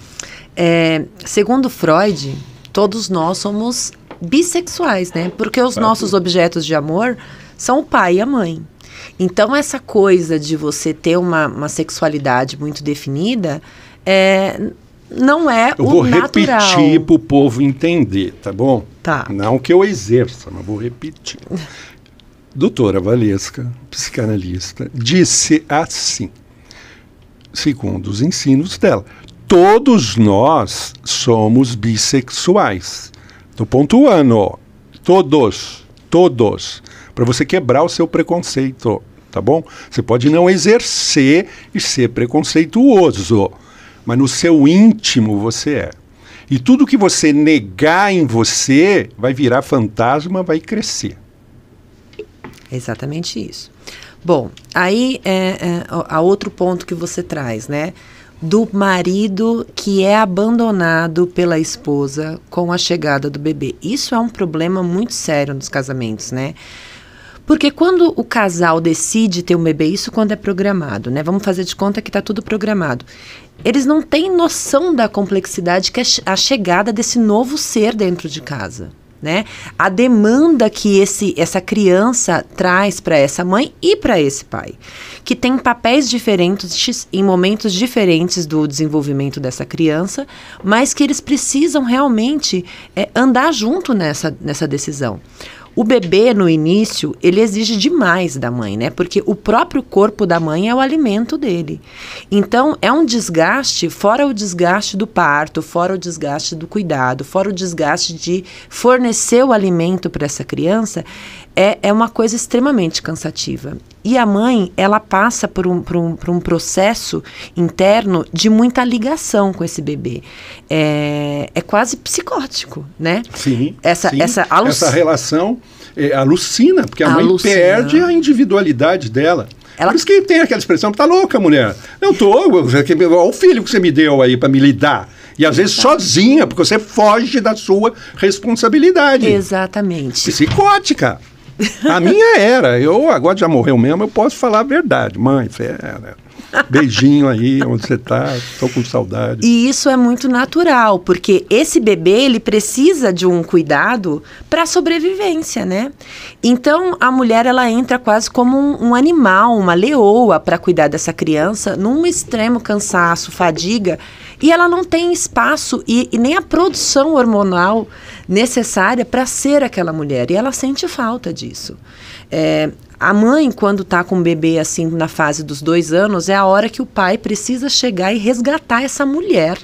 Segundo Freud, todos nós somos bissexuais, né? Porque os nossos objetos de amor são o pai e a mãe. Então, essa coisa de você ter uma sexualidade muito definida não é eu o vou natural. repetir para o povo entender, tá bom? Tá. Não que eu exerça, mas vou repetir. Doutora Valesca, psicanalista, disse assim, segundo os ensinos dela, todos nós somos bissexuais. Estou pontuando, ó. Todos, para você quebrar o seu preconceito, tá bom? Você pode não exercer e ser preconceituoso, mas no seu íntimo você é. E tudo que você negar em você vai virar fantasma, vai crescer. É exatamente isso. Bom, aí há outro ponto que você traz, né? Do marido que é abandonado pela esposa com a chegada do bebê. Isso é um problema muito sério nos casamentos, né? Porque quando o casal decide ter um bebê, isso quando é programado, né? Vamos fazer de conta que está tudo programado. Eles não têm noção da complexidade que é a chegada desse novo ser dentro de casa, né? A demanda que essa criança traz para essa mãe e para esse pai, que tem papéis diferentes em momentos diferentes do desenvolvimento dessa criança, mas que eles precisam realmente andar junto nessa decisão. O bebê, no início, ele exige demais da mãe, né? Porque o próprio corpo da mãe é o alimento dele. Então, é um desgaste, fora o desgaste do parto, fora o desgaste do cuidado, fora o desgaste de fornecer o alimento para essa criança, é uma coisa extremamente cansativa. E a mãe, ela passa por um processo interno de muita ligação com esse bebê. É quase psicótico, né? Sim, essa relação alucina, porque a mãe perde a individualidade dela. Por isso que tem aquela expressão, tá louca, mulher? Não tô, olha o filho que você me deu aí para me lidar. E às vezes sozinha, porque você foge da sua responsabilidade. Exatamente. Psicótica. A minha era. Eu agora já morreu mesmo, eu posso falar a verdade. Mãe, beijinho aí, onde você tá, tô com saudade. E isso é muito natural, porque esse bebê, ele precisa de um cuidado para sobrevivência, né? Então, a mulher, ela entra quase como um animal, uma leoa para cuidar dessa criança, num extremo cansaço, fadiga, e ela não tem espaço e nem a produção hormonal necessária para ser aquela mulher, e ela sente falta disso. A mãe, quando está com o bebê assim na fase dos 2 anos, é a hora que o pai precisa chegar e resgatar essa mulher.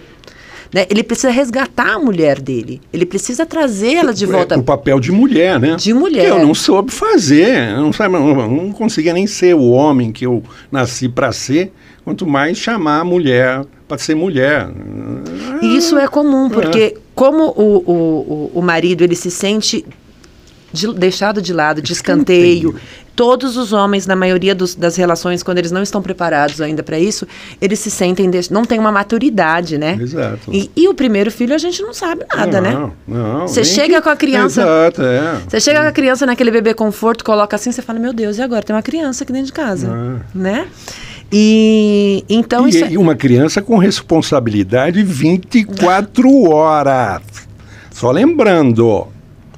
Né? Ele precisa resgatar a mulher dele. Ele precisa trazê-la de volta. O papel de mulher, né? De mulher. Que eu não soube fazer. Não conseguia nem ser o homem que eu nasci para ser, quanto mais chamar a mulher para ser mulher. E isso é comum, porque como o marido ele se sente deixado de lado, de escanteio. Todos os homens, na maioria das relações, quando eles não estão preparados ainda para isso, eles se sentem, não tem uma maturidade, né? Exato. E o primeiro filho a gente não sabe nada, né? Não. Você chega com a criança... Exato, Você chega com a criança naquele bebê conforto, coloca assim, você fala, meu Deus, e agora? Tem uma criança aqui dentro de casa, né? E então e uma criança com responsabilidade 24 horas. Só lembrando...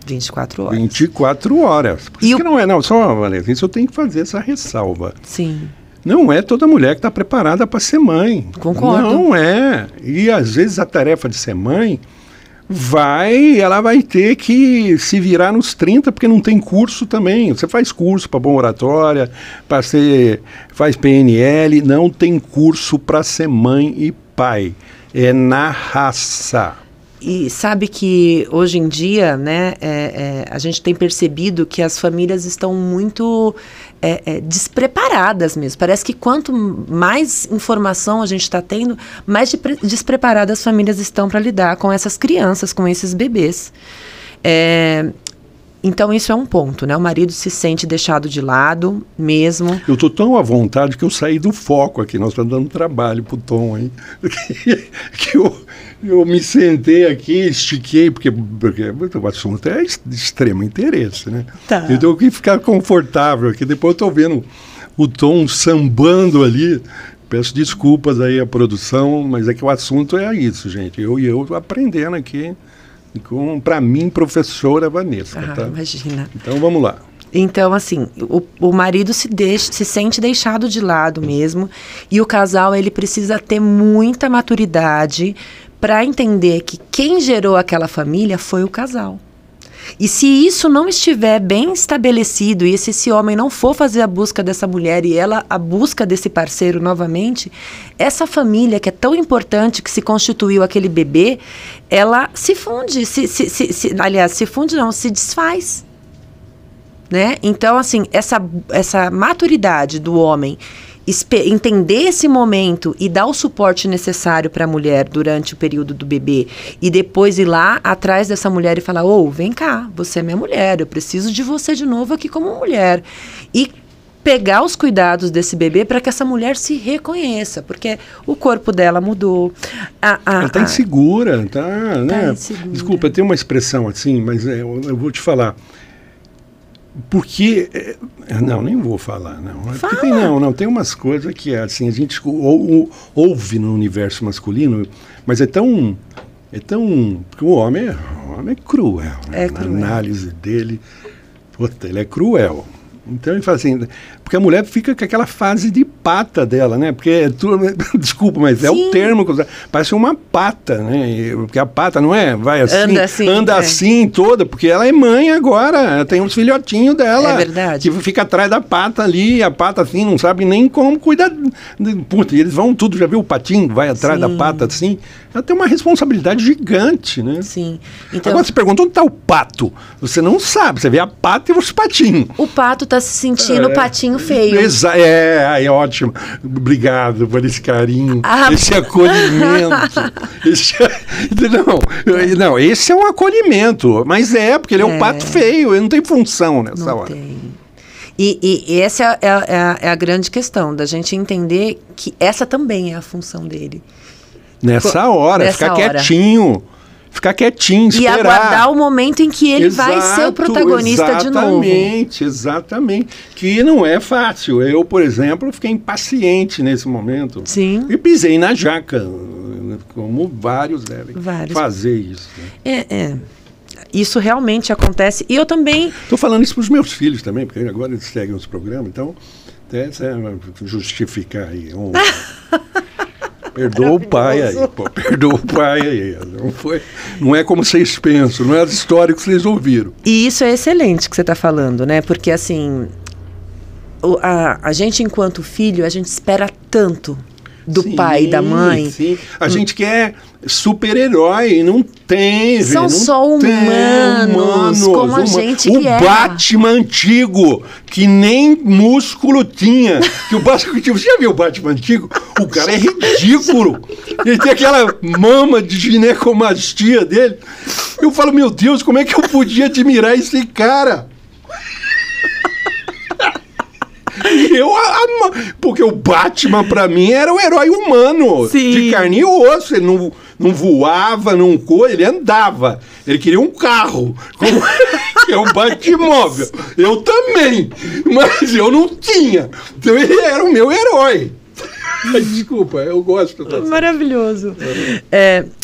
24 horas. 24 horas. Por isso que não é, só, Valéria, isso eu tenho que fazer essa ressalva. Sim. Não é toda mulher que está preparada para ser mãe. Concordo. Não é. E às vezes a tarefa de ser mãe ela vai ter que se virar nos 30, porque não tem curso também. Você faz curso para boa oratória, faz PNL, não tem curso para ser mãe e pai. É na raça. E sabe que hoje em dia, né, a gente tem percebido que as famílias estão muito despreparadas mesmo. Parece que quanto mais informação a gente está tendo, mais despreparadas as famílias estão para lidar com essas crianças, com esses bebês. Então isso é um ponto, né? O marido se sente deixado de lado mesmo. Eu estou tão à vontade que eu saí do foco aqui. Nós estamos dando trabalho pro Tom aí. Que eu me sentei aqui, estiquei, porque o assunto é de extremo interesse, né? Tá. Eu tenho que ficar confortável aqui. Depois eu estou vendo o Tom sambando ali. Peço desculpas aí à produção, mas é que o assunto é isso, gente. Eu aprendendo aqui para mim, professora Vanessa. Tá? Imagina. Então, vamos lá. Então, assim, o marido se sente deixado de lado mesmo, e o casal, ele precisa ter muita maturidade para entender que quem gerou aquela família foi o casal. E se isso não estiver bem estabelecido, e se esse homem não for fazer a busca dessa mulher e ela a busca desse parceiro novamente, essa família que é tão importante, que se constituiu aquele bebê, ela se funde, aliás, se funde não, se desfaz. Né? Então, assim, essa maturidade do homem, entender esse momento e dar o suporte necessário para a mulher durante o período do bebê, e depois ir lá atrás dessa mulher e falar, vem cá, você é minha mulher, eu preciso de você de novo aqui como mulher. E pegar os cuidados desse bebê para que essa mulher se reconheça, porque o corpo dela mudou. Ela está insegura, né? Insegura. Desculpa, tem uma expressão assim, mas eu vou te falar. Porque... Não, nem vou falar, não. Fala. Tem umas coisas que assim, a gente ouve no universo masculino, mas é tão... Porque o homem é cruel. É Na cruel. análise dele, ele é cruel. Então ele fala assim, porque a mulher fica com aquela fase de pata dela, né? Porque, desculpa, mas é o termo que parece uma pata, né? Porque a pata não é, vai assim, anda assim toda, porque ela é mãe agora, ela tem uns filhotinhos dela. É verdade. Que fica atrás da pata ali, a pata assim, não sabe nem como cuidar. Puta, e eles vão tudo, já viu o patinho, vai atrás da pata assim? Ela tem uma responsabilidade gigante, né? Sim. Então, agora você pergunta onde está o pato? Você não sabe, você vê a pata e os patinhos. O pato está se sentindo patinho feio. É ótimo. Obrigado por esse carinho, esse acolhimento. Não, esse é um acolhimento, mas porque ele é um pato feio, ele não tem função nessa hora. Tem. E essa é a grande questão, da gente entender que essa também é a função dele. Nessa hora, ficar quietinho. Ficar quietinho, esperar. E aguardar o momento em que ele vai ser o protagonista de novo. Exatamente. Que não é fácil. Eu, por exemplo, fiquei impaciente nesse momento. Sim. E pisei na jaca, como vários devem fazer isso. Né? Isso realmente acontece. E eu também... Estou falando isso para os meus filhos também, porque agora eles seguem os programas, então, até justificar aí. Perdoa o pai aí, perdoa o pai aí. Não é como vocês pensam, não é as histórias que vocês ouviram. E isso é excelente que você está falando, né? Porque, assim, a gente, enquanto filho, a gente espera tanto do pai e da mãe. Sim. A gente quer super-herói, não tem. São só humanos, como a gente que é. O Batman antigo, que nem músculo tinha. Você já viu o Batman antigo? O cara é ridículo. Ele tem aquela mama de ginecomastia dele. Eu falo, meu Deus, como é que eu podia admirar esse cara? Porque o Batman, pra mim, era o herói humano. Sim. De carne e osso. Ele não voava, ele andava. Ele queria um carro. É um Batmóvel. Eu também. Mas eu não tinha. Então ele era o meu herói. Desculpa, eu gosto. Maravilhoso.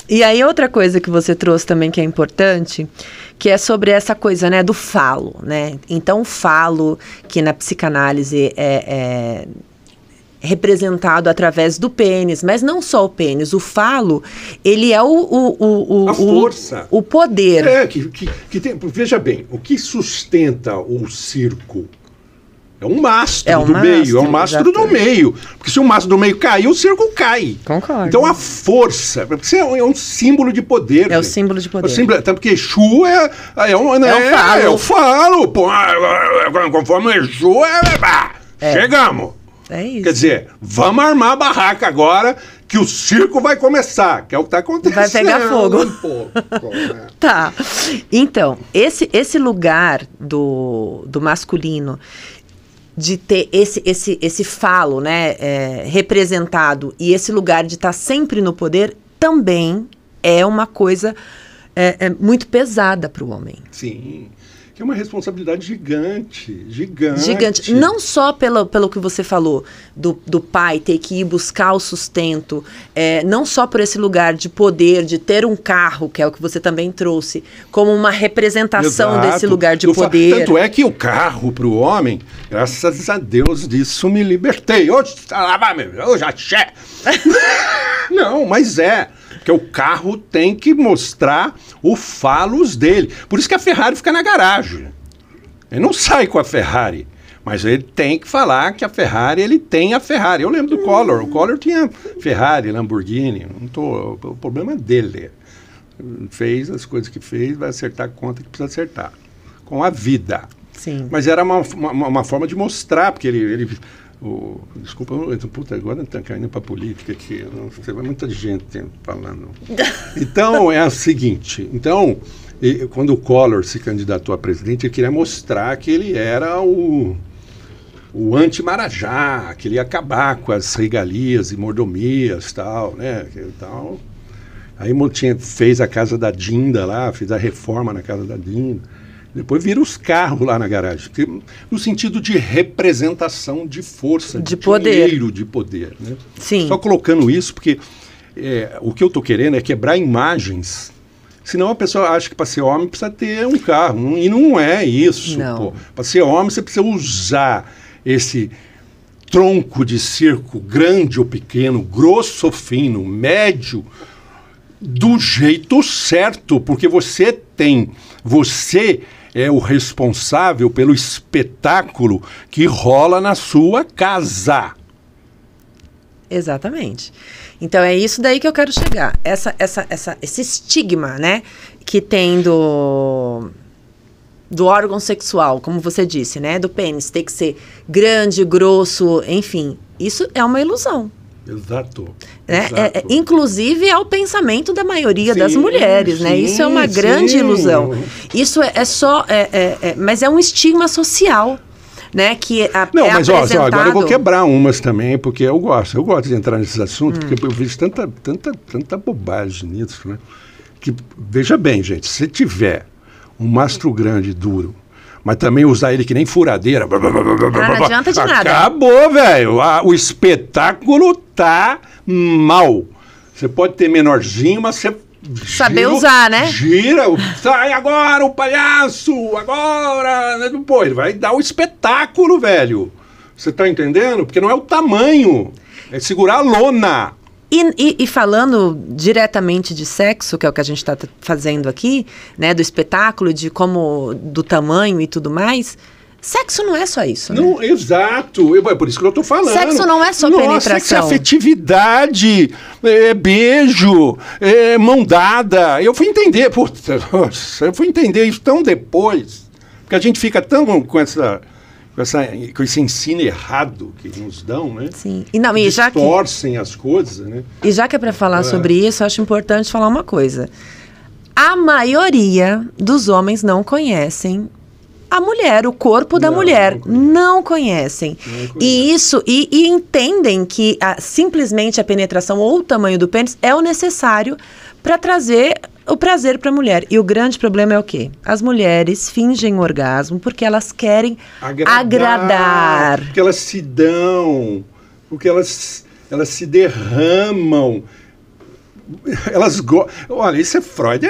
E aí outra coisa que você trouxe também que é importante, que é sobre essa coisa, né, do falo, né? Então o falo, que na psicanálise é representado através do pênis, mas não só o pênis, o falo, ele é a força, o poder. Que tem, veja bem, o que sustenta o circo é um mastro do meio, é um mastro do meio. Porque se o mastro do meio cair, o circo cai. Concordo. Então a força, porque é um símbolo de poder. É o símbolo de poder. Tanto que Exu é o falo. Pô, conforme o Exu chegamos. É isso. Quer dizer, vamos armar a barraca agora, que o circo vai começar, que é o que está acontecendo. Vai pegar fogo. Tá. Então, esse lugar do masculino, de ter esse falo, né, representado, e esse lugar de estar sempre no poder, também é uma coisa muito pesada para o homem. Sim. que é uma responsabilidade gigante, gigante. Gigante. Não só pelo que você falou, do pai ter que ir buscar o sustento, não só por esse lugar de poder, de ter um carro, que é o que você também trouxe, como uma representação Exato. desse lugar de poder. Tanto é que o carro para o homem, graças a Deus disso me libertei. Hoje já che. Não, mas porque o carro tem que mostrar o falos dele. Por isso que a Ferrari fica na garagem. Ele não sai com a Ferrari, mas ele tem que falar que a Ferrari, ele tem a Ferrari. Eu lembro do Collor. O Collor tinha Ferrari, Lamborghini. O problema é dele. Fez as coisas que fez, vai acertar a conta que precisa acertar. Com a vida. Sim. Mas era uma forma de mostrar, porque desculpa, puta, agora está caindo para política aqui. Você vai muita gente falando. Então, é o seguinte. Então, quando o Collor se candidatou a presidente, ele queria mostrar que ele era o anti-Marajá, que ele ia acabar com as regalias e mordomias, tal, né? Tal. Aí fez a casa da Dinda lá, fez a reforma na casa da Dinda. Depois vira os carros lá na garagem, no sentido de representação de força, de poder. Dinheiro, de poder. Né? Sim. Só colocando isso, porque o que eu estou querendo é quebrar imagens. Senão a pessoa acha que para ser homem precisa ter um carro. E não é isso. Para ser homem você precisa usar esse tronco de circo, grande ou pequeno, grosso ou fino, médio, do jeito certo, porque você é o responsável pelo espetáculo que rola na sua casa. Exatamente. Então é isso daí que eu quero chegar. Esse estigma, né, que tem do órgão sexual, como você disse, né, do pênis, tem que ser grande, grosso, enfim. Isso é uma ilusão. Exato. Inclusive é o pensamento da maioria das mulheres, né? Isso é uma grande ilusão. Isso mas é um estigma social, né? Que não, mas agora eu vou quebrar umas também, porque eu gosto de entrar nesses assuntos, porque eu vejo tanta bobagem nisso, né? Que, veja bem, gente, se tiver um mastro grande, duro, mas também usar ele que nem furadeira. Não adianta de nada. Acabou, velho. O espetáculo tá mal. Você pode ter menorzinho, mas você... Saber usar, né? Gira, sai agora o palhaço, agora... Pô, ele vai dar o espetáculo, velho. Você tá entendendo? Porque não é o tamanho, é segurar a lona. E falando diretamente de sexo, que é o que a gente está fazendo aqui, né, do espetáculo, do tamanho e tudo mais, sexo não é só isso, né? Não, exato, é por isso que eu estou falando. Sexo não é só penetração. Sexo é afetividade, beijo, mão dada. Eu fui entender, isso tão depois, porque a gente fica tão com esse ensino errado que nos dão, né? Sim. Distorcem as coisas, né? E já que é para falar sobre isso, eu acho importante falar uma coisa. A maioria dos homens não conhecem a mulher, o corpo da mulher. Não conhecem. E entendem que simplesmente a penetração ou o tamanho do pênis é o necessário para trazer o prazer para a mulher. E o grande problema é o quê? As mulheres fingem orgasmo porque elas querem agradar. Porque elas se dão, porque elas se derramam. Olha, isso é Freud.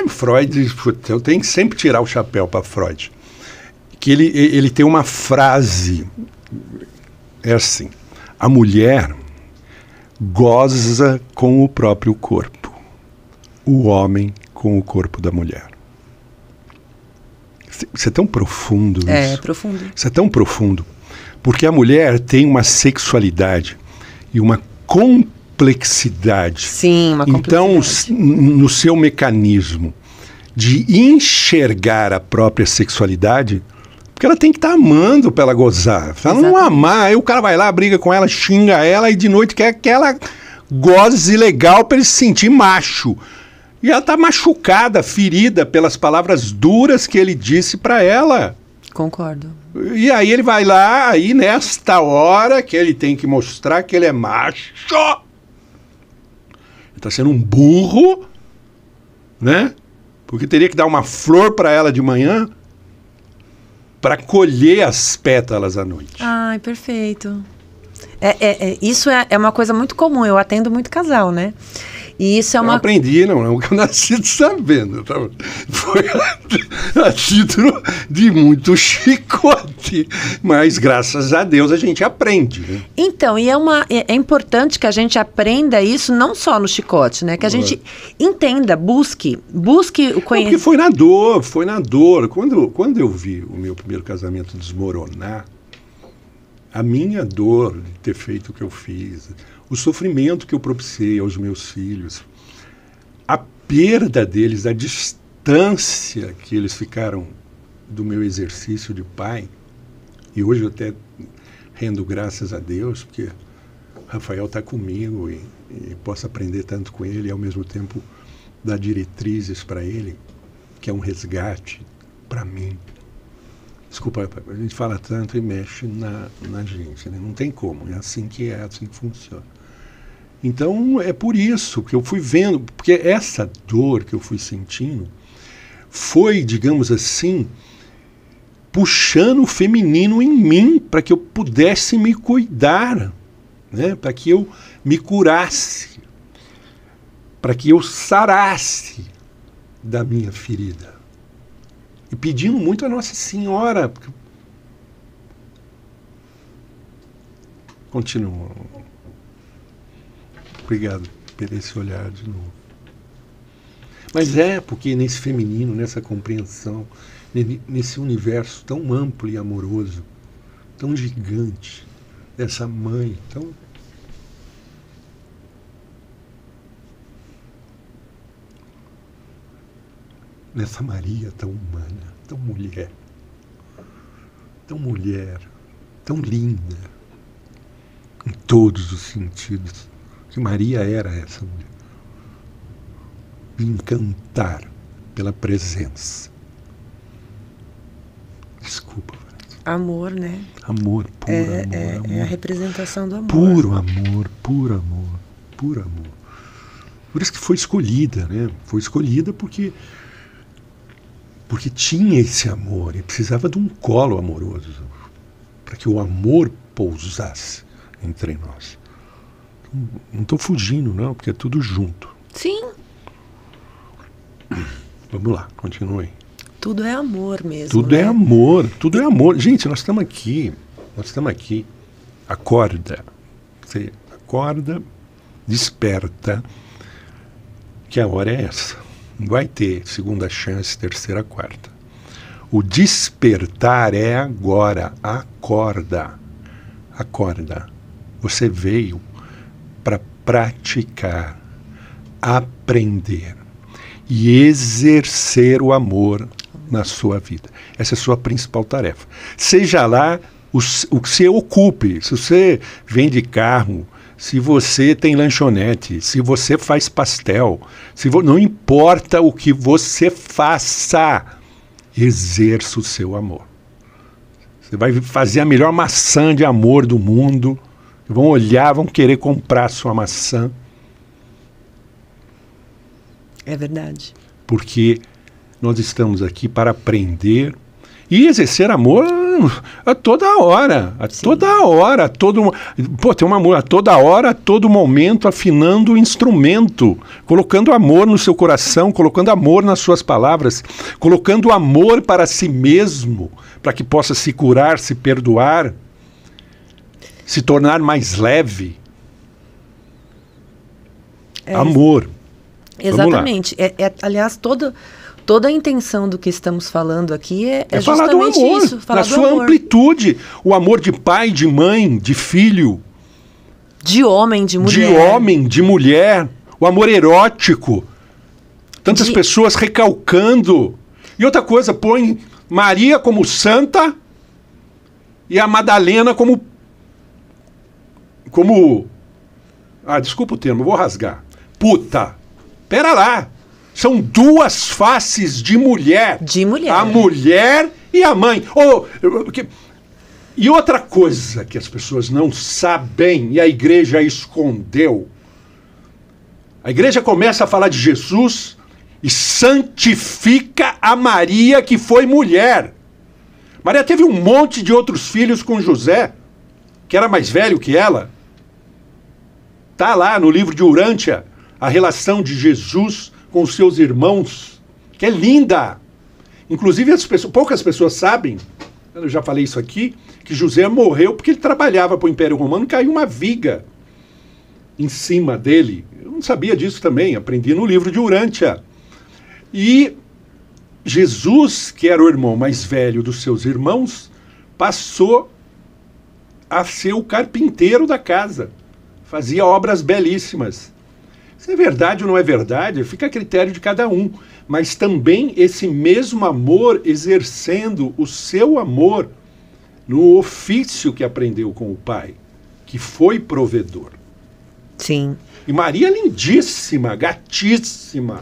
Eu tenho que sempre tirar o chapéu para Freud. Que ele tem uma frase, é assim: a mulher goza com o próprio corpo, o homem com o corpo da mulher. Isso é tão profundo isso. É profundo. Isso é tão profundo. Porque a mulher tem uma sexualidade e uma complexidade. Sim, uma complexidade. Então, no seu mecanismo de enxergar a própria sexualidade, porque ela tem que estar amando para ela gozar. Se ela não amar, aí o cara vai lá, briga com ela, xinga ela e de noite quer que ela goze legal para ele se sentir macho. E ela está machucada, ferida pelas palavras duras que ele disse para ela. Concordo. E aí ele vai lá, aí nesta hora que ele tem que mostrar que ele é macho, ele está sendo um burro, né? Porque teria que dar uma flor para ela de manhã. para colher as pétalas à noite. Ai, perfeito. Isso é uma coisa muito comum. Eu atendo muito casal, né? E isso é uma... Eu aprendi, não é o que eu nasci sabendo. Tá? Foi a título de muito chicote. Mas, graças a Deus, a gente aprende. Né? Então, e é importante que a gente aprenda isso não só no chicote, né? Que a gente entenda, busque o conhecimento. Porque foi na dor. Quando eu vi o meu primeiro casamento desmoronar, a minha dor de ter feito o que eu fiz, o sofrimento que eu propiciei aos meus filhos, a perda deles, a distância que eles ficaram do meu exercício de pai, e hoje eu até rendo graças a Deus, porque Rafael está comigo e posso aprender tanto com ele e ao mesmo tempo dar diretrizes para ele, que é um resgate para mim. Desculpa, a gente fala tanto e mexe na gente, né? Não tem como, é assim que funciona. Então, é por isso que eu fui vendo, porque essa dor que eu fui sentindo foi, digamos assim, puxando o feminino em mim para que eu pudesse me cuidar, né? Para que eu me curasse, para que eu sarasse da minha ferida. E pedindo muito a Nossa Senhora. Continua. Obrigado por esse olhar de novo. Mas porque nesse feminino, nessa compreensão, nesse universo tão amplo e amoroso, tão gigante, dessa mãe tão... Nessa Maria tão humana, tão mulher, tão linda, em todos os sentidos, que Maria era essa mulher. Me encantar pela presença. Desculpa. Amor, né? Amor, puro amor. É a representação do amor. Puro amor, puro amor, puro amor. Por isso que foi escolhida, né? Foi escolhida porque tinha esse amor e precisava de um colo amoroso para que o amor pousasse entre nós. Não estou fugindo, não, porque é tudo junto. Sim. Vamos lá, continue. Tudo é amor mesmo. Tudo né? é amor, tudo é amor. Gente, nós estamos aqui. Acorda. Você acorda, desperta, que a hora é essa. Não vai ter segunda chance, terceira, quarta. O despertar é agora. Acorda. Acorda. Você veio para praticar, aprender e exercer o amor na sua vida. Essa é a sua principal tarefa. Seja lá o que você ocupe. Se você vende carro, se você tem lanchonete, se você faz pastel, não importa o que você faça, exerça o seu amor. Você vai fazer a melhor maçã de amor do mundo, vão olhar, vão querer comprar a sua maçã. É verdade. Porque nós estamos aqui para aprender e exercer amor a toda hora, toda hora, tem um amor a toda hora, a todo momento, afinando o instrumento, colocando amor no seu coração, colocando amor nas suas palavras, colocando amor para si mesmo, para que possa se curar, se perdoar, se tornar mais leve. Amor. Exatamente. Aliás, toda a intenção do que estamos falando aqui é falar do amor, isso, falar na sua amplitude. O amor de pai, de mãe, de filho. De homem, de mulher. De homem, de mulher. O amor erótico. Tantas pessoas recalcando. E outra coisa, põe Maria como santa e a Madalena como... desculpa o termo, vou rasgar. Puta. Pera lá. São duas faces de mulher. De mulher. A mulher e a mãe. E outra coisa que as pessoas não sabem, e a igreja escondeu. A igreja começa a falar de Jesus e santifica a Maria que foi mulher. Maria teve um monte de outros filhos com José, que era mais velho que ela. Está lá no livro de Urântia, a relação de Jesus com os seus irmãos, que é linda. Inclusive, poucas pessoas sabem, eu já falei isso aqui, que José morreu porque ele trabalhava para o Império Romano e caiu uma viga em cima dele. Eu não sabia disso também, aprendi no livro de Urântia. E Jesus, que era o irmão mais velho dos seus irmãos, passou a ser o carpinteiro da casa. Fazia obras belíssimas. Se é verdade ou não é verdade, fica a critério de cada um. Mas também esse mesmo amor exercendo o seu amor no ofício que aprendeu com o pai, que foi provedor. Sim. E Maria lindíssima, gatíssima,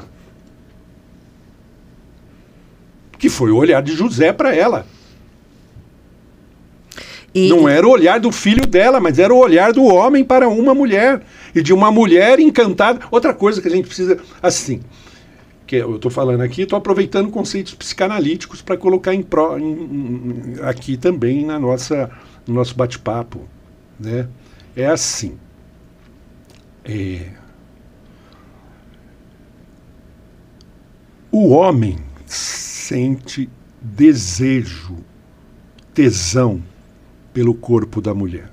que foi o olhar de José para ela. Não era o olhar do filho dela, mas era o olhar do homem para uma mulher. E de uma mulher encantada. Outra coisa que a gente precisa, assim, que eu estou falando aqui, estou aproveitando conceitos psicanalíticos para colocar aqui também no nosso bate-papo. Né? É assim. O homem sente desejo, tesão pelo corpo da mulher.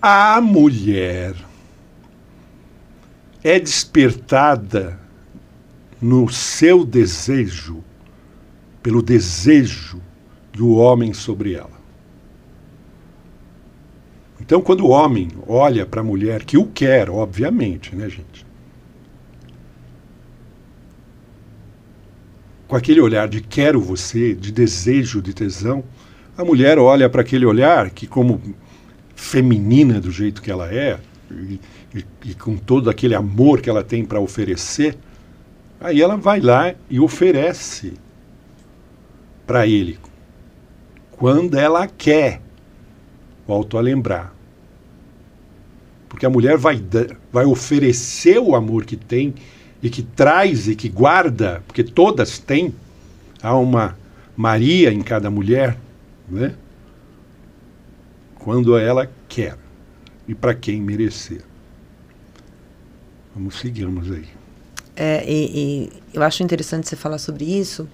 A mulher é despertada no seu desejo, pelo desejo do homem sobre ela. Então, quando o homem olha para a mulher, que o quer, obviamente, né, gente? Com aquele olhar de quero você, de desejo, de tesão, a mulher olha para aquele olhar que, como feminina do jeito que ela é, e com todo aquele amor que ela tem para oferecer, aí ela vai lá e oferece para ele, quando ela quer, volto a lembrar. Porque a mulher vai oferecer o amor que tem e que traz e que guarda, porque todas têm, há uma Maria em cada mulher, né? Quando ela quer e para quem merecer. Seguimos aí. E eu acho interessante você falar sobre isso,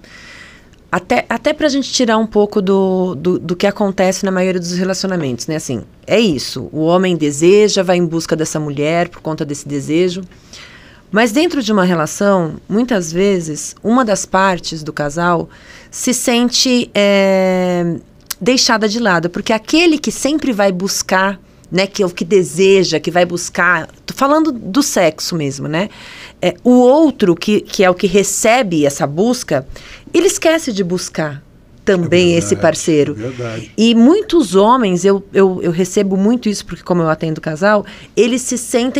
até para a gente tirar um pouco do que acontece na maioria dos relacionamentos, né? Assim, é isso, o homem deseja, vai em busca dessa mulher por conta desse desejo, mas dentro de uma relação, muitas vezes, uma das partes do casal se sente deixada de lado, porque aquele que sempre vai buscar, né, que é o que deseja, que vai buscar, tô falando do sexo mesmo, né, o outro que é o que recebe essa busca, ele esquece de buscar também esse parceiro. Verdade. E muitos homens, eu recebo muito isso, porque como eu atendo casal, eles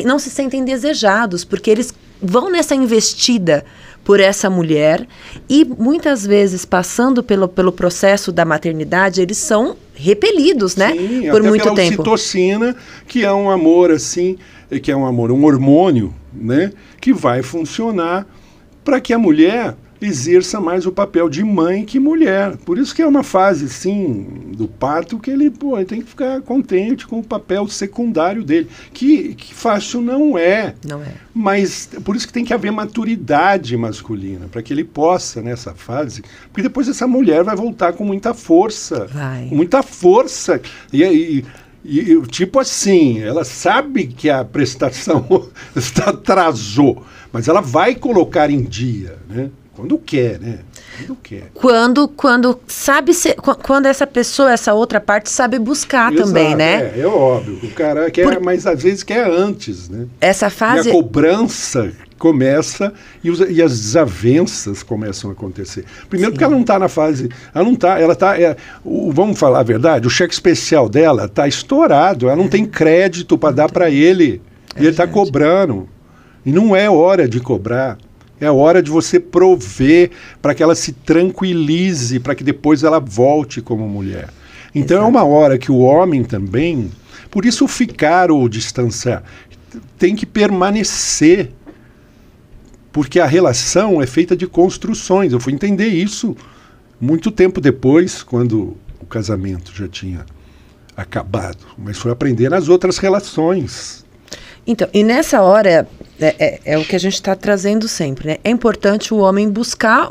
não se sentem desejados, porque eles vão nessa investida por essa mulher e muitas vezes passando pelo processo da maternidade, eles são repelidos, né? Sim, por até muito pela tempo. ocitocina, que é um amor assim, que é um amor, um hormônio, né? Que vai funcionar para que a mulher exerça mais o papel de mãe que mulher. Por isso que é uma fase, sim, do parto que ele tem que ficar contente com o papel secundário dele, que fácil não é. Não é. Mas por isso que tem que haver maturidade masculina, para que ele possa, nessa fase, porque depois essa mulher vai voltar com muita força. Vai. Com muita força. E tipo assim, ela sabe que a prestação atrasou, mas ela vai colocar em dia, né? Quando quer, né? Quando quer. Quando essa pessoa, essa outra parte, sabe buscar. Exato, também, né? É óbvio. O cara quer, mas às vezes quer antes, né? Essa fase... E a cobrança começa e as desavenças começam a acontecer. Primeiro, porque ela não está na fase... vamos falar a verdade, o cheque especial dela está estourado, ela não tem crédito para dar para ele. E ele está cobrando. E não é hora de cobrar. É hora de você prover para que ela se tranquilize, para que depois ela volte como mulher. Então é uma hora que o homem também, por isso ficar ou distanciar, tem que permanecer. Porque a relação é feita de construções. Eu fui entender isso Muito tempo depois, quando o casamento já tinha acabado, mas foi aprender nas outras relações. Então, e nessa hora, é o que a gente está trazendo sempre, né? É importante o homem buscar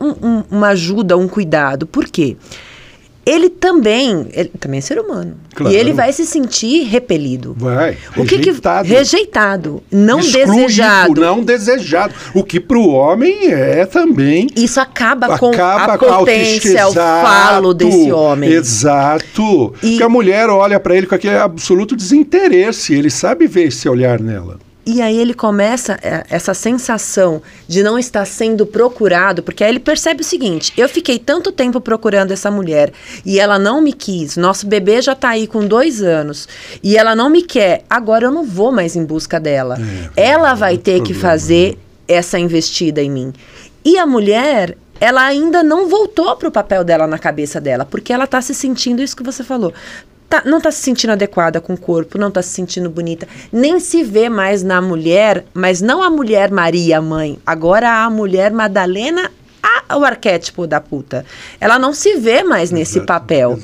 uma ajuda, um cuidado. Por quê? Ele também é ser humano. Claro. E ele vai se sentir repelido. Vai, rejeitado. Rejeitado, não excluído, desejado. Não desejado. O que para o homem é também... Isso acaba com a potência, o falo desse homem. Exato. Porque a mulher olha para ele com aquele absoluto desinteresse. Ele sabe ver esse olhar nela. E aí ele começa essa sensação de não estar sendo procurado, porque aí ele percebe o seguinte: eu fiquei tanto tempo procurando essa mulher e ela não me quis, nosso bebê já está aí com 2 anos e ela não me quer, agora eu não vou mais em busca dela. Ela vai ter que fazer essa investida em mim. E a mulher, ela ainda não voltou para o papel dela na cabeça dela, porque ela está se sentindo isso que você falou. Não está se sentindo adequada com o corpo, não está se sentindo bonita, nem se vê mais na mulher, mas não a mulher Maria, mãe, agora a mulher Madalena, o arquétipo da puta. Ela não se vê mais nesse papel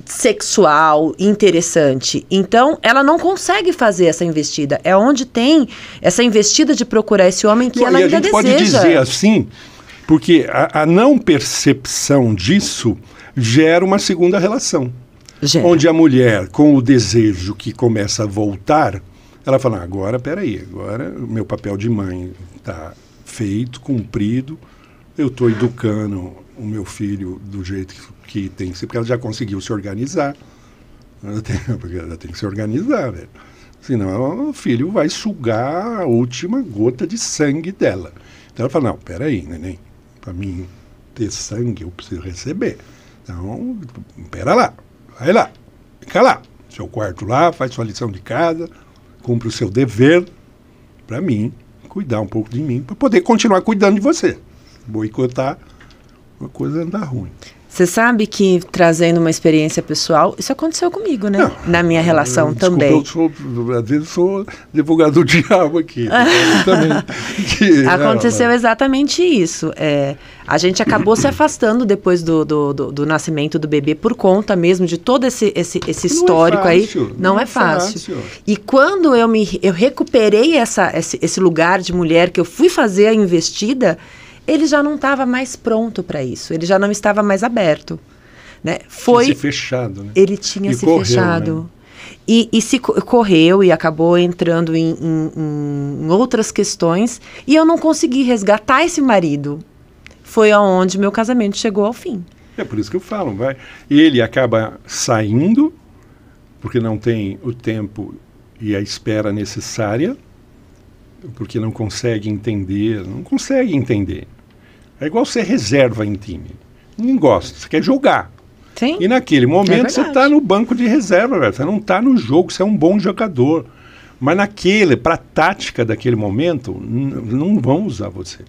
sexual, interessante. Então, ela não consegue fazer essa investida. É onde tem essa investida de procurar esse homem que ela ainda deseja. A gente pode dizer assim, porque a não percepção disso gera uma segunda relação. Onde a mulher, com o desejo que começa a voltar, ela fala, agora, peraí, agora o meu papel de mãe está feito, cumprido, eu estou educando o meu filho do jeito que tem que ser, porque ela já conseguiu se organizar. Porque ela tem que se organizar, velho. Senão o filho vai sugar a última gota de sangue dela. Então ela fala, não, peraí, neném, para mim ter sangue eu preciso receber. Então, pera lá. Vai lá, fica lá, seu quarto lá, faz sua lição de casa, cumpre o seu dever, para mim, cuidar um pouco de mim, para poder continuar cuidando de você. Boicotar, uma coisa andar ruim. Você sabe que, trazendo uma experiência pessoal, isso aconteceu comigo, né? Não, na minha relação também. Às vezes sou advogado do diabo aqui. Aconteceu exatamente isso. A gente acabou se afastando depois do nascimento do bebê por conta mesmo de todo esse histórico aí. Não é fácil. E quando eu recuperei esse lugar de mulher, que eu fui fazer a investida, ele já não estava mais pronto para isso. Ele já não estava mais aberto. Né? Tinha se fechado, né? Ele tinha se fechado. Né? E se correu e acabou entrando em outras questões. E eu não consegui resgatar esse marido. Foi aonde meu casamento chegou ao fim. É por isso que eu falo. Ele acaba saindo, porque não tem o tempo e a espera necessária, porque não consegue entender. É igual você reserva em time. Ninguém gosta, você quer jogar. Sim, e naquele momento você está no banco de reserva, velho. Você não está no jogo, você é um bom jogador. Mas para a tática daquele momento, não vão usar você.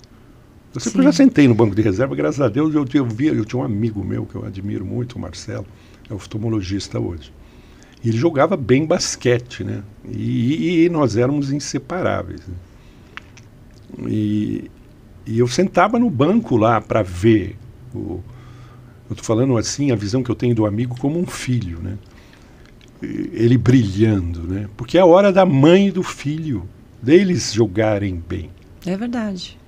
Eu já sentei no banco de reserva, graças a Deus, eu tinha um amigo meu que eu admiro muito, o Marcelo, é oftalmologista hoje. E ele jogava bem basquete, né? E nós éramos inseparáveis. Né? E eu sentava no banco lá para ver, eu estou falando assim, a visão que eu tenho do amigo como um filho, né? Ele brilhando, né? Porque é a hora da mãe e do filho, deles jogarem bem. É verdade.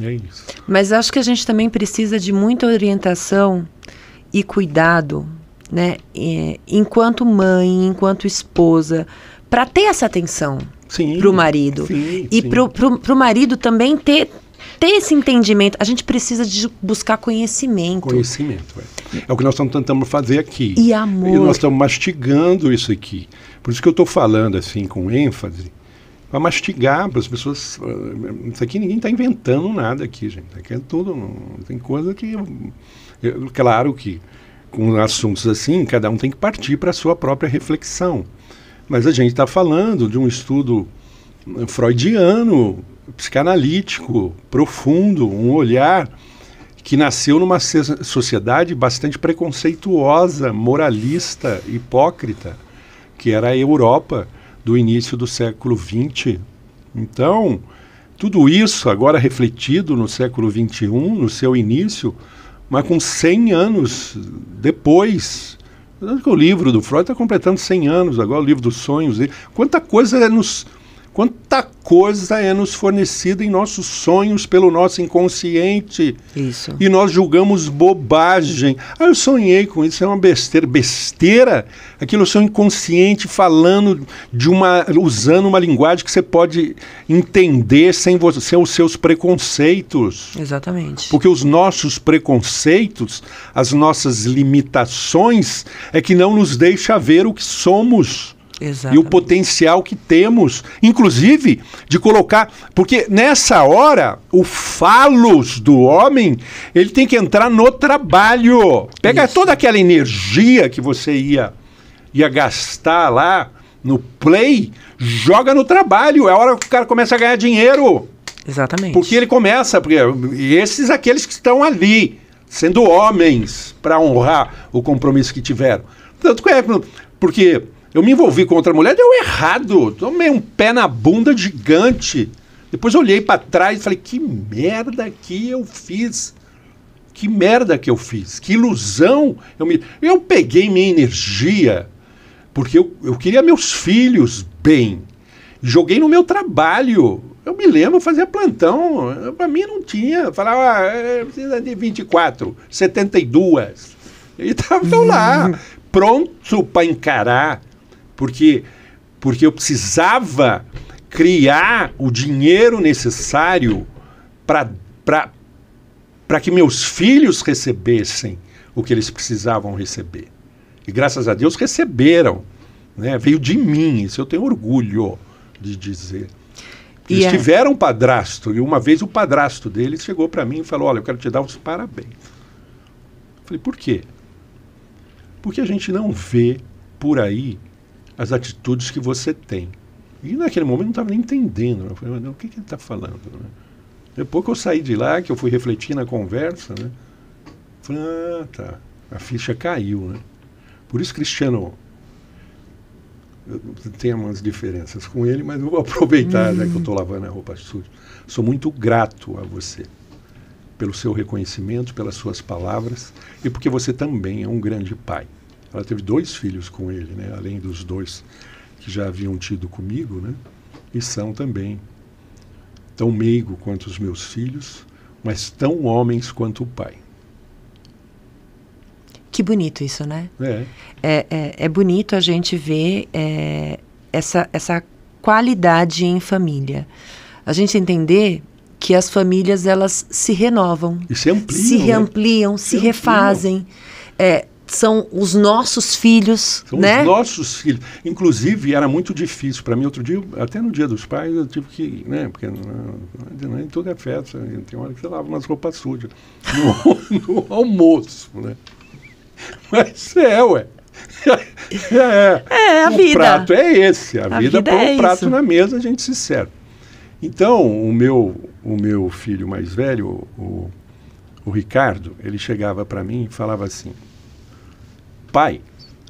É isso. Mas acho que a gente também precisa de muita orientação e cuidado, né? Enquanto mãe, enquanto esposa, para ter essa atenção para o marido. E para o marido também ter esse entendimento. A gente precisa de buscar conhecimento. É o que nós estamos tentando fazer aqui. E amor. E nós estamos mastigando isso aqui. Por isso que eu estou falando assim com ênfase, para mastigar, para as pessoas. Isso aqui ninguém está inventando nada aqui, gente. Aqui é tudo. Tem coisa que. Claro que com assuntos assim, cada um tem que partir para a sua própria reflexão. Mas a gente está falando de um estudo freudiano, psicanalítico, profundo, um olhar que nasceu numa sociedade bastante preconceituosa, moralista, hipócrita, que era a Europa do início do século XX. Então, tudo isso agora refletido no século XXI, no seu início, mas com 100 anos depois. O livro do Freud está completando 100 anos agora, o livro dos sonhos dele. Quanta coisa é nos fornecida em nossos sonhos pelo nosso inconsciente. Isso. E nós julgamos bobagem. Ah, eu sonhei com isso, é uma besteira. Besteira? Aquilo é o seu inconsciente falando usando uma linguagem que você pode entender sem os seus preconceitos. Exatamente. Porque os nossos preconceitos, as nossas limitações, é que não nos deixa ver o que somos. Exatamente. E o potencial que temos, inclusive, de colocar... Porque nessa hora, o falos do homem, ele tem que entrar no trabalho. Pega toda aquela energia que você ia gastar lá no play, joga no trabalho. É a hora que o cara começa a ganhar dinheiro. Exatamente. Porque ele começa... aqueles que estão ali, sendo homens, para honrar o compromisso que tiveram. Tanto é porque... Eu me envolvi com outra mulher, deu errado. Tomei um pé na bunda gigante. Depois olhei para trás e falei, que merda que eu fiz. Que merda que eu fiz. Que ilusão. Eu peguei minha energia, porque eu queria meus filhos bem. Joguei no meu trabalho. Eu me lembro, eu fazia plantão. Para mim não tinha. Falava, precisa de 24, 72. E estavam lá, pronto para encarar. Porque eu precisava criar o dinheiro necessário para que meus filhos recebessem o que eles precisavam receber. E graças a Deus receberam. Né? Veio de mim, isso eu tenho orgulho de dizer. Eles tiveram um padrasto, e uma vez o padrasto deles chegou para mim e falou, olha, eu quero te dar os parabéns. Eu falei, por quê? Porque a gente não vê por aí as atitudes que você tem. E naquele momento eu não estava nem entendendo. Eu falei, o que ele está falando? Né? Depois que eu saí de lá, que eu fui refletir na conversa, né? Falei, tá, a ficha caiu. Né? Por isso, Cristiano, eu tenho umas diferenças com ele, mas eu vou aproveitar, já que eu estou lavando a roupa suja. Sou muito grato a você pelo seu reconhecimento, pelas suas palavras, e porque você também é um grande pai. Ela teve 2 filhos com ele, né? Além dos 2 que já haviam tido comigo, né? E são também tão meigo quanto os meus filhos, mas tão homens quanto o pai. Que bonito isso, né? É bonito a gente ver essa qualidade em família. A gente entender que as famílias, elas se renovam. E se ampliam. Se reampliam, se refazem. São os nossos filhos, São né? os nossos filhos. Inclusive, era muito difícil para mim. Outro dia, até no Dia dos Pais, eu tive que... Né, porque nem tudo é festa. Tem hora que você lava umas roupas sujas. No almoço, né? Mas ué. A vida. O prato é esse. A vida põe um prato isso. na mesa, a gente se serve. Então, o meu filho mais velho, o Ricardo, ele chegava para mim e falava assim, pai,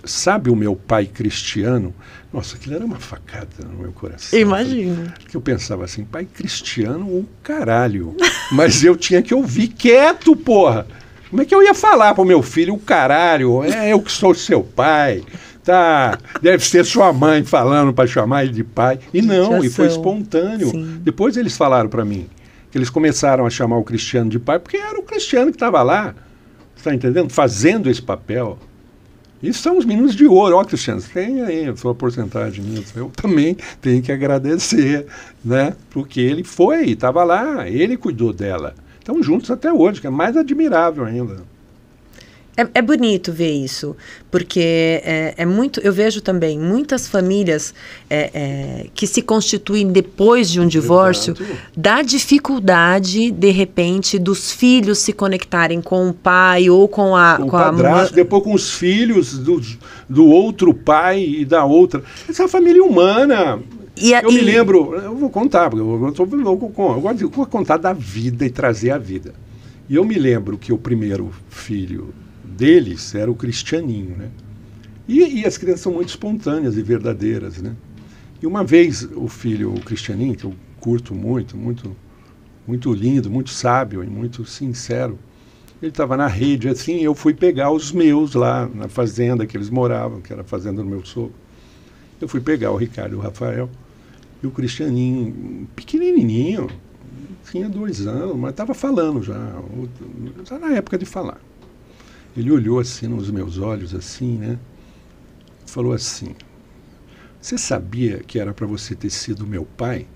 sabe o meu pai Cristiano? Nossa, aquilo era uma facada no meu coração. Imagina. Que eu pensava assim, pai Cristiano, o caralho. Mas eu tinha que ouvir quieto, porra. Como é que eu ia falar pro meu filho, o caralho, eu que sou seu pai, tá? Deve ser sua mãe falando para chamar ele de pai. E não, e foi espontâneo. Sim. Depois eles falaram para mim que eles começaram a chamar o Cristiano de pai, porque era o Cristiano que estava lá, você tá entendendo? Fazendo esse papel. Isso são os meninos de ouro. Ó, Cristiano, você tem aí a sua porcentagem nisso. Eu também tenho que agradecer, né? Porque ele estava lá, ele cuidou dela. Estão juntos até hoje, que é mais admirável ainda. É bonito ver isso, porque muito. Eu vejo também muitas famílias que se constituem depois de um divórcio, da dificuldade, de repente, dos filhos se conectarem com o pai ou com a mãe. Depois com os filhos do outro pai e da outra. Essa família humana. Eu me lembro, eu vou contar, porque eu gosto de contar da vida e trazer a vida. E eu me lembro que o primeiro filho deles era o Cristianinho, né? E as crianças são muito espontâneas e verdadeiras, né? E uma vez o Cristianinho, que eu curto muito, muito, muito lindo, muito sábio e muito sincero, Ele estava na rede, assim, eu fui pegar os meus lá na fazenda que eles moravam, que era a fazenda do meu sogro. Eu fui pegar o Ricardo e o Rafael e o Cristianinho, pequenininho, tinha 2 anos, mas estava falando já na época de falar. Ele olhou assim nos meus olhos, assim, né? Falou assim: você sabia que era para você ter sido meu pai?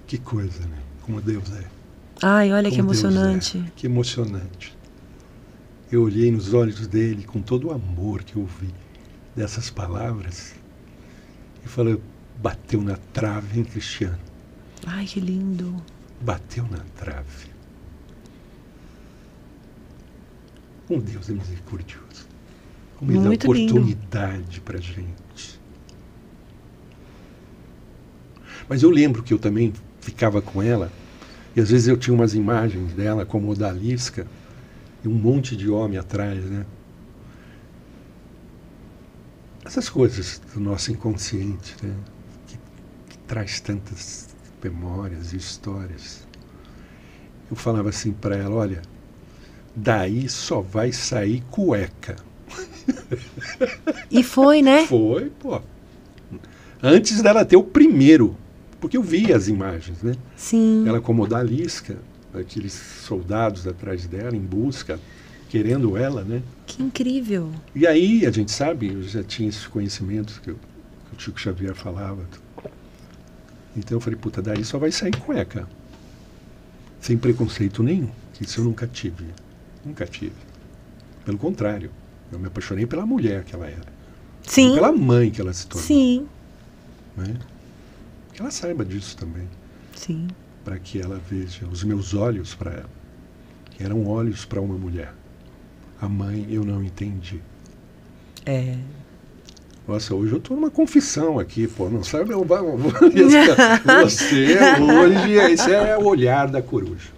Que coisa, né? Como Deus é. Ai, olha que Como Deus emocionante. é. Que emocionante. Eu olhei nos olhos dele com todo o amor que eu vi dessas palavras e falei: bateu na trave, hein, Cristiano? Ai, que lindo. Bateu na trave. Como Deus é misericordioso. Como Ele dá Muito oportunidade para a gente. Mas eu lembro que eu também ficava com ela, e às vezes eu tinha umas imagens dela como odalisca, e um monte de homem atrás, né? Essas coisas do nosso inconsciente, né? Que traz tantas memórias e histórias. Eu falava assim para ela: olha, daí só vai sair cueca. E foi, né? Foi, pô. Antes dela ter o primeiro, porque eu vi as imagens, né? Sim. Ela como odalisca, aqueles soldados atrás dela em busca, querendo ela, né? Que incrível. E aí, a gente sabe, eu já tinha esses conhecimentos que o Chico Xavier falava. Então eu falei: puta, daí só vai sair cueca. Sem preconceito nenhum, que isso eu nunca tive. Nunca tive. Pelo contrário, eu me apaixonei pela mulher que ela era. Sim. E pela mãe que ela se tornou. Sim. Né? Que ela saiba disso também. Sim. Para que ela veja os meus olhos para ela, que eram olhos para uma mulher. A mãe eu não entendi. É. Nossa, hoje eu estou numa confissão aqui, pô. Não sabe, você hoje, esse é o olhar da coruja.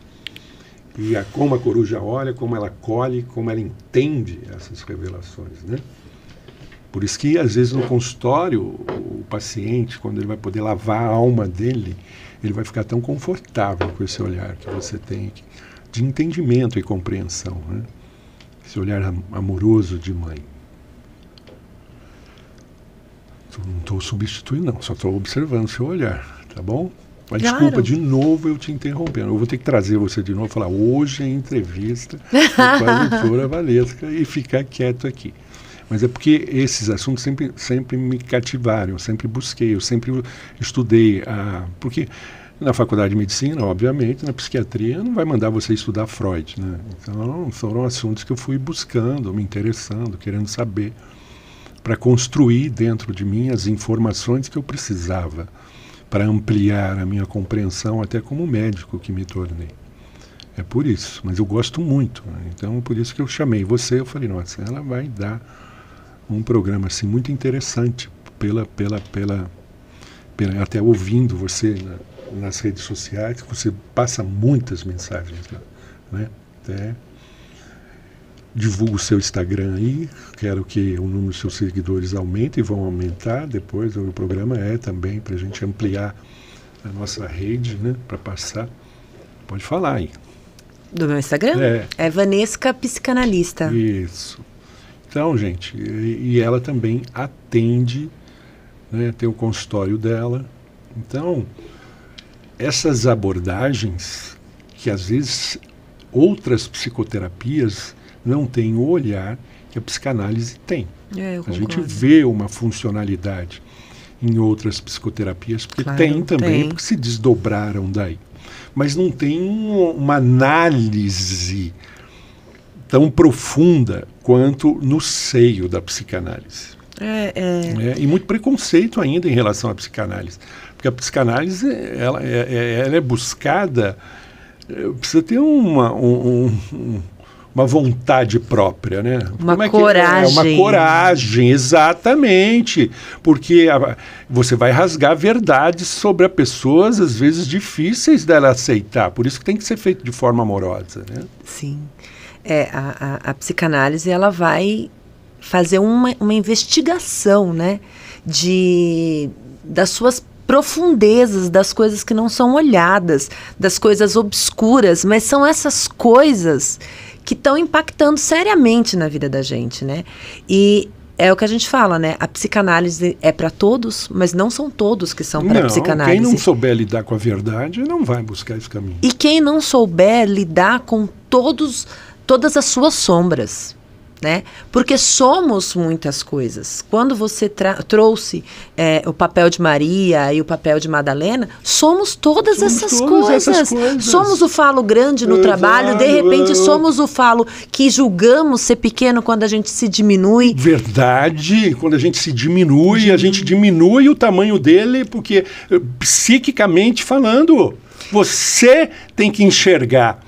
E como a coruja olha, como ela colhe, como ela entende essas revelações, né? Por isso que, às vezes, no consultório, o paciente, quando ele vai poder lavar a alma dele, ele vai ficar tão confortável com esse olhar que você tem aqui, de entendimento e compreensão, né? Esse olhar amoroso de mãe. Não estou substituindo, não, só estou observando o seu olhar, tá bom? Mas claro. Desculpa, de novo eu te interrompendo. Eu vou ter que trazer você de novo e falar: hoje é entrevista com a doutora Valesca, e ficar quieto aqui. Mas é porque esses assuntos sempre me cativaram, eu sempre busquei, eu sempre estudei. Porque na faculdade de medicina, obviamente, na psiquiatria, não vai mandar você estudar Freud, né? Então foram assuntos que eu fui buscando, me interessando, querendo saber, para construir dentro de mim as informações que eu precisava para ampliar a minha compreensão, até como médico que me tornei. É por isso, mas eu gosto muito, né? Então por isso que eu chamei você. Eu falei: nossa, ela vai dar um programa assim muito interessante, até ouvindo você nas redes sociais, que você passa muitas mensagens lá, né? Até divulga o seu Instagram aí, quero que o número dos seus seguidores aumente, e vão aumentar depois. O programa é também para a gente ampliar a nossa rede, né? Para passar. Pode falar aí. Do meu Instagram? É Vanesca Psicanalista. Isso. Então, gente, e ela também atende, né? Tem o consultório dela. Então, essas abordagens que às vezes outras psicoterapias não têm o olhar que a psicanálise tem. A gente vê uma funcionalidade em outras psicoterapias, porque claro, tem também, porque se desdobraram daí. Mas não tem uma análise tão profunda quanto no seio da psicanálise. E muito preconceito ainda em relação à psicanálise. Porque a psicanálise ela é buscada, precisa ter uma vontade própria, né? Uma coragem. Uma coragem, exatamente. Porque você vai rasgar verdades sobre as pessoas, às vezes difíceis dela aceitar. Por isso que tem que ser feito de forma amorosa, né? Sim. A psicanálise, ela vai fazer uma investigação, né? Das suas profundezas das coisas que não são olhadas, das coisas obscuras, mas são essas coisas que estão impactando seriamente na vida da gente, né? E é o que a gente fala, né? A psicanálise é para todos, mas não são todos que são para a psicanálise. Quem não souber lidar com a verdade não vai buscar esse caminho. E quem não souber lidar com todas as suas sombras, né? Porque somos muitas coisas. Quando você trouxe o papel de Maria e o papel de Madalena, somos todas essas coisas. Somos o falo grande no trabalho, de repente somos o falo que julgamos ser pequeno quando a gente se diminui. Verdade, quando a gente se diminui, a gente diminui o tamanho dele, porque psiquicamente falando, você tem que enxergar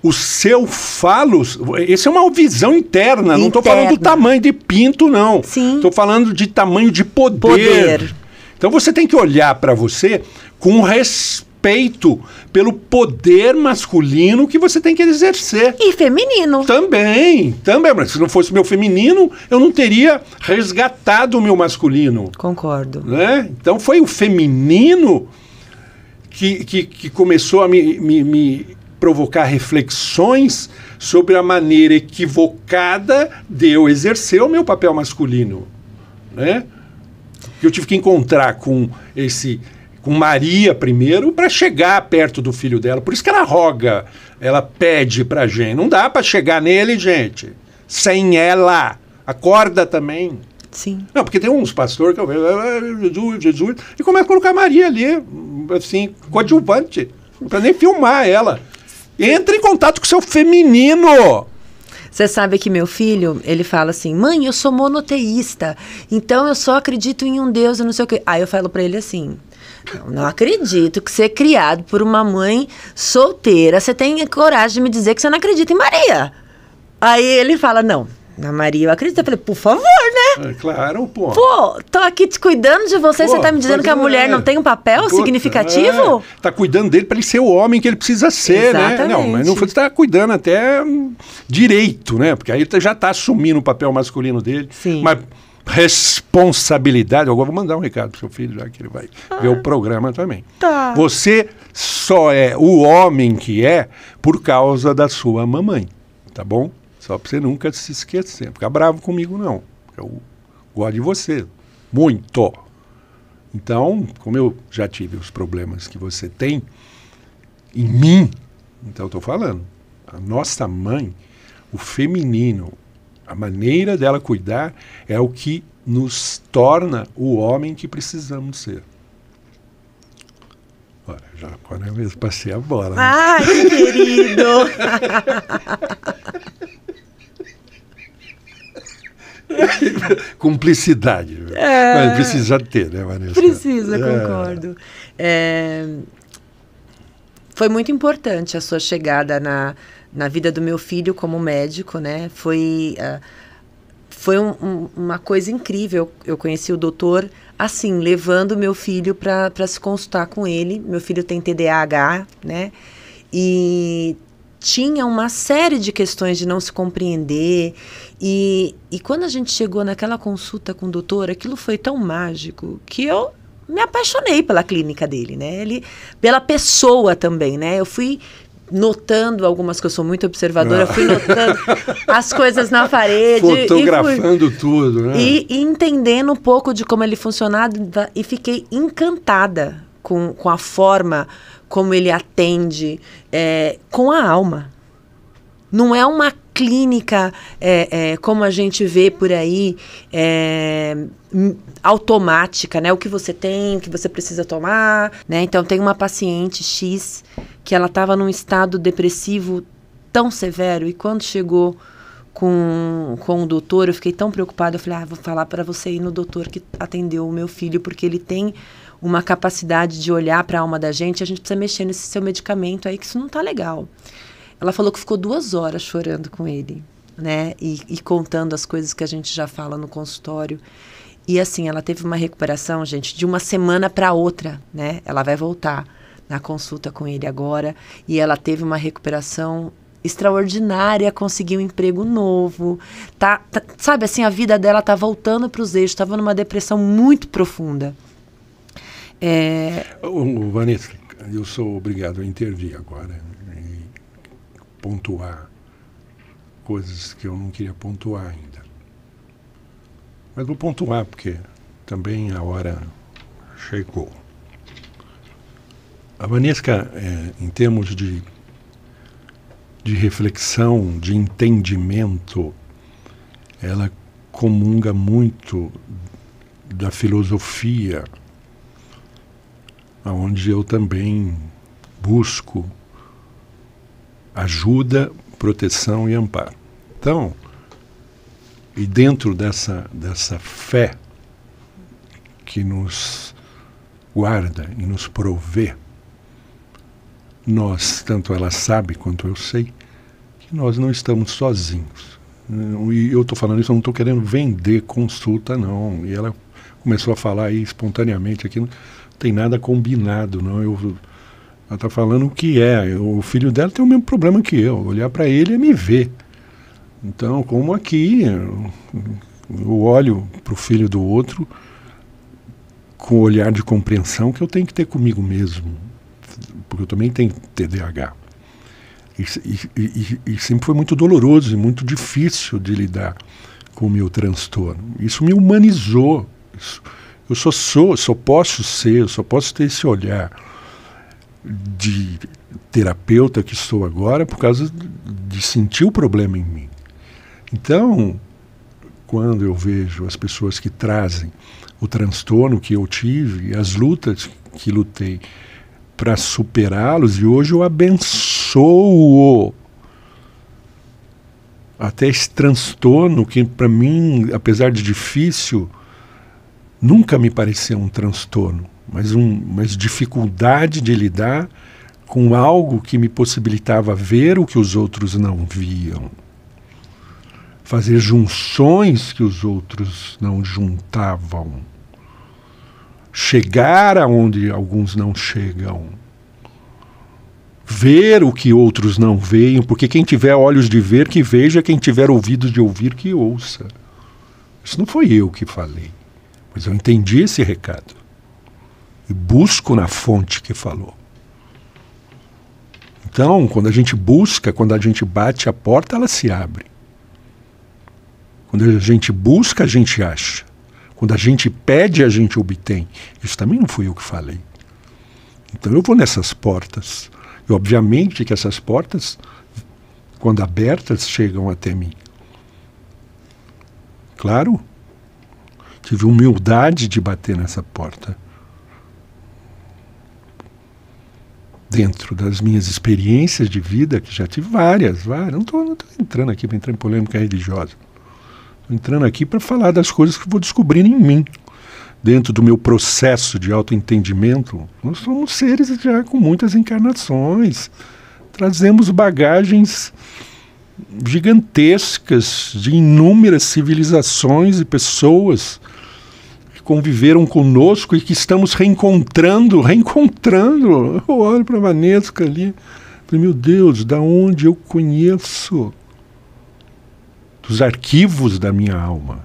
o seu falo. Essa é uma visão interna. Não estou falando do tamanho de pinto, não. Estou falando de tamanho de poder. Então você tem que olhar para você com respeito pelo poder masculino que você tem que exercer. E feminino. Também. Mas se não fosse meu feminino, eu não teria resgatado o meu masculino. Concordo. Né? Então foi o feminino que começou a me provocar reflexões sobre a maneira equivocada de eu exercer o meu papel masculino, né? Eu tive que encontrar com Maria primeiro para chegar perto do filho dela. Por isso que ela roga, ela pede pra gente. Não dá para chegar nele, gente, sem ela. Acorda também. Sim. Não, porque tem uns pastores que eu vejo, Jesus, e começa a colocar Maria ali, assim, coadjuvante, não precisa nem filmar ela. Entre em contato com o seu feminino. Você sabe que meu filho, ele fala assim, mãe, eu sou monoteísta, então eu só acredito em um Deus e não sei o quê. Aí eu falo pra ele assim, não acredito que você é criado por uma mãe solteira, você tem coragem de me dizer que você não acredita em Maria. Aí ele fala, não, na Maria eu acredito. Eu falei, por favor, né? É, claro, pô. Pô, tô aqui te cuidando de você, você tá me dizendo que a mulher não tem um papel significativo? Tá cuidando dele para ele ser o homem que ele precisa ser, exatamente, né? Não, mas não você tá cuidando até direito, né? Porque aí ele já tá assumindo o papel masculino dele. Sim. Mas responsabilidade, agora vou mandar um recado pro seu filho, já que ele vai ver o programa também. Tá. Você só é o homem que é por causa da sua mamãe, tá bom? Só para você nunca se esquecer. Ficar bravo comigo, não. Eu gosto de você. Muito. Então, como eu já tive os problemas que você tem em mim, então eu estou falando, a nossa mãe, o feminino, a maneira dela cuidar é o que nos torna o homem que precisamos ser. Olha, já agora eu mesmo passei a bola. Né? Ai, querido! Cumplicidade. Mas precisa ter, né, Vanessa? Precisa, concordo. Foi muito importante a sua chegada na vida do meu filho como médico, né? Foi uma coisa incrível. Eu conheci o doutor assim, levando meu filho para se consultar com ele. Meu filho tem TDAH, né? E tinha uma série de questões de não se compreender. E quando a gente chegou naquela consulta com o doutor, aquilo foi tão mágico que eu me apaixonei pela clínica dele, né? Pela pessoa também, né? Eu fui notando algumas coisas, eu sou muito observadora, eu fui notando as coisas na parede. Fotografando tudo, né? E entendendo um pouco de como ele funcionava e fiquei encantada com a forma como ele atende, com a alma. Não é uma clínica como a gente vê por aí, automática, né? O que você tem, o que você precisa tomar, né? Então, tem uma paciente X que ela estava num estado depressivo tão severo e quando chegou com o doutor, eu fiquei tão preocupada, eu falei, vou falar para você ir no doutor que atendeu o meu filho, porque ele tem uma capacidade de olhar para a alma da gente, a gente precisa mexer nesse seu medicamento aí, que isso não tá legal. Ela falou que ficou 2 horas chorando com ele, né? E contando as coisas que a gente já fala no consultório. E assim, ela teve uma recuperação, gente, de uma semana para outra, né? Ela vai voltar na consulta com ele agora. E ela teve uma recuperação extraordinária, conseguiu um emprego novo. Sabe assim, a vida dela tá voltando para os eixos, estava numa depressão muito profunda. Vanessa, eu sou obrigado a intervir agora e pontuar coisas que eu não queria pontuar ainda. Mas vou pontuar porque também a hora chegou. A Vanessa, em termos de reflexão, de entendimento, ela comunga muito da filosofia, onde eu também busco ajuda, proteção e amparo. Então, e dentro dessa fé que nos guarda e nos provê, nós, tanto ela sabe quanto eu sei, que nós não estamos sozinhos. E eu estou falando isso, eu não estou querendo vender consulta, não. E ela começou a falar aí espontaneamente aqui, não tem nada combinado, não. Ela está falando o que é. O filho dela tem o mesmo problema que eu. Olhar para ele é me ver. Então, como aqui, eu olho para o filho do outro com o olhar de compreensão que eu tenho que ter comigo mesmo. Porque eu também tenho TDAH. E sempre foi muito doloroso e muito difícil de lidar com o meu transtorno. Isso me humanizou. Eu só posso ter esse olhar de terapeuta que sou agora por causa de sentir o problema em mim. Então, quando eu vejo as pessoas que trazem o transtorno que eu tive, as lutas que lutei para superá-los, e hoje eu abençoo até esse transtorno que para mim, apesar de difícil, nunca me pareceu um transtorno, mas dificuldade de lidar com algo que me possibilitava ver o que os outros não viam, fazer junções que os outros não juntavam, chegar aonde alguns não chegam, ver o que outros não veem, porque quem tiver olhos de ver, que veja, quem tiver ouvidos de ouvir, que ouça. Isso não foi eu que falei, mas eu entendi esse recado e busco na fonte que falou. Então, quando a gente busca, quando a gente bate a porta, ela se abre. Quando a gente busca, a gente acha. Quando a gente pede, a gente obtém. Isso também não fui eu que falei. Então eu vou nessas portas. E obviamente que essas portas, quando abertas, chegam até mim. Claro, tive humildade de bater nessa porta. Dentro das minhas experiências de vida, que já tive várias. Não estou entrando aqui para entrar em polêmica religiosa. Estou entrando aqui para falar das coisas que vou descobrindo em mim. Dentro do meu processo de autoentendimento, nós somos seres já com muitas encarnações. Trazemos bagagens gigantescas de inúmeras civilizações e pessoas que conviveram conosco e que estamos reencontrando. Eu olho para a Vanessa ali, falei, meu Deus, da onde eu conheço? Dos arquivos da minha alma.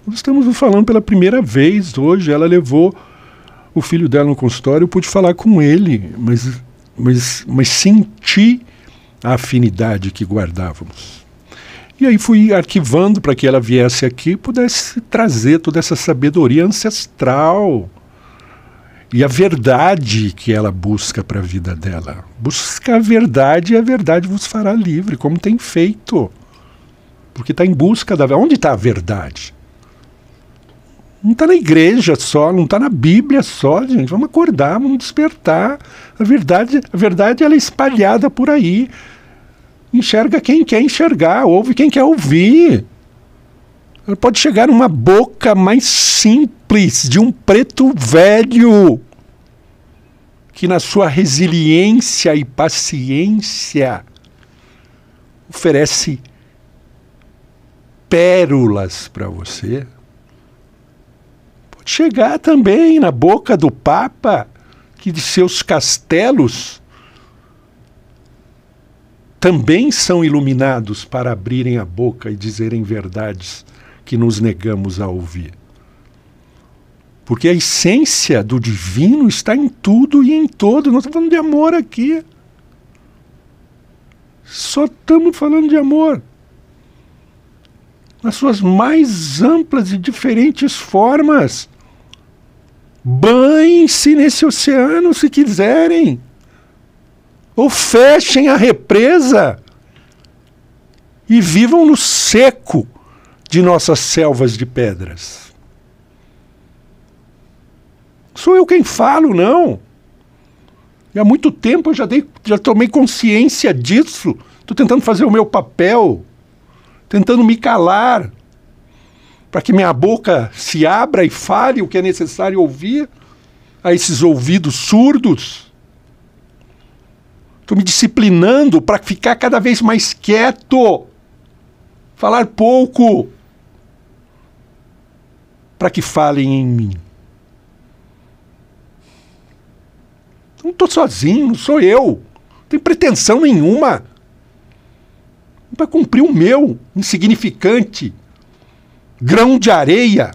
Nós estamos falando pela primeira vez hoje. Ela levou o filho dela no consultório, eu pude falar com ele, mas senti a afinidade que guardávamos. E aí fui arquivando para que ela viesse aqui e pudesse trazer toda essa sabedoria ancestral e a verdade que ela busca para a vida dela. Busca a verdade e a verdade vos fará livre, como tem feito. Porque está em busca da verdade. Onde está a verdade? Não está na igreja só, não está na Bíblia só, gente. Vamos acordar, vamos despertar. A verdade ela é espalhada por aí. Enxerga quem quer enxergar, ouve quem quer ouvir. Ela pode chegar numa boca mais simples de um preto velho que na sua resiliência e paciência oferece pérolas para você. Pode chegar também na boca do Papa, que de seus castelos também são iluminados para abrirem a boca e dizerem verdades que nos negamos a ouvir. Porque a essência do divino está em tudo e em todo. Nós estamos falando de amor aqui. Só estamos falando de amor. Nas suas mais amplas e diferentes formas. Banhem-se nesse oceano se quiserem. Ou fechem a represa e vivam no seco de nossas selvas de pedras. Sou eu quem falo, não. E há muito tempo eu já tomei consciência disso. Estou tentando fazer o meu papel, tentando me calar, para que minha boca se abra e fale o que é necessário ouvir a esses ouvidos surdos. Estou me disciplinando para ficar cada vez mais quieto, falar pouco, para que falem em mim. Não estou sozinho, não sou eu. Não tenho pretensão nenhuma. Para cumprir o meu, insignificante, grão de areia.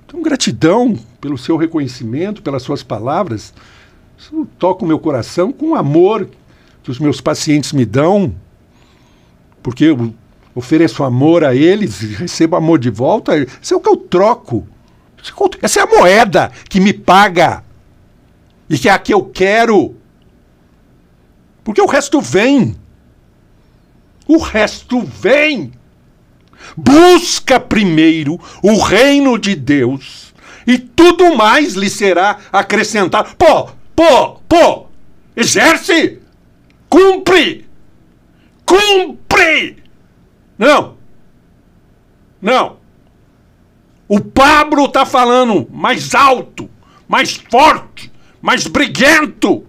Então, gratidão pelo seu reconhecimento, pelas suas palavras. Isso toca o meu coração com o amor que os meus pacientes me dão, porque eu ofereço amor a eles e recebo amor de volta. Isso é o que eu troco. Essa é a moeda que me paga. E que é a que eu quero. Porque o resto vem. O resto vem. Busca primeiro o reino de Deus e tudo mais lhe será acrescentado. Pô! Exerce! Cumpre! Não! O Pablo está falando mais alto, mais forte, mais briguento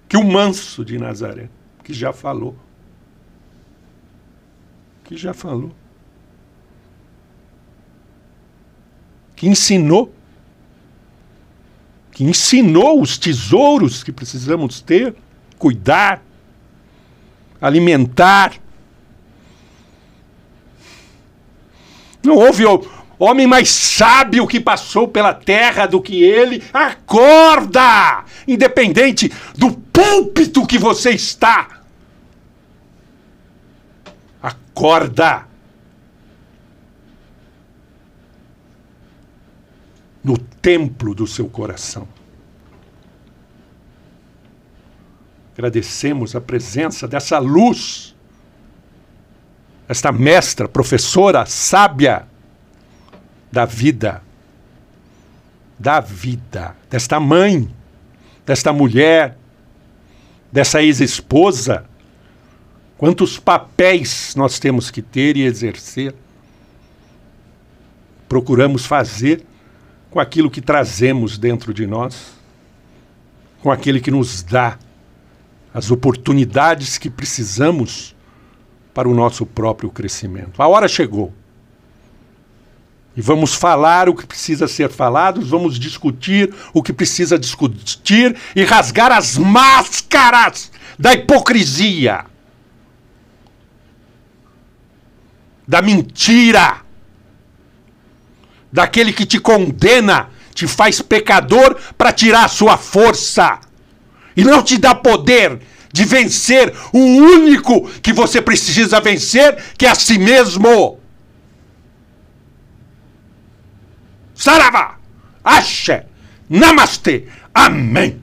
que o manso de Nazaré, que já falou. Que ensinou os tesouros que precisamos ter, cuidar, alimentar. Não houve homem mais sábio que passou pela terra do que ele. Acorda! Independente do púlpito que você está. Acorda! No templo do seu coração. Agradecemos a presença dessa luz, esta mestra, professora, sábia da vida, desta mãe, desta mulher, dessa ex-esposa. Quantos papéis nós temos que ter e exercer? Procuramos fazer com aquilo que trazemos dentro de nós, com aquele que nos dá as oportunidades que precisamos para o nosso próprio crescimento. A hora chegou. E vamos falar o que precisa ser falado, vamos discutir o que precisa discutir e rasgar as máscaras da hipocrisia, da mentira, daquele que te condena, te faz pecador para tirar a sua força e não te dá poder de vencer o único que você precisa vencer, que é a si mesmo. Saravá, Axé, Namastê, Amém.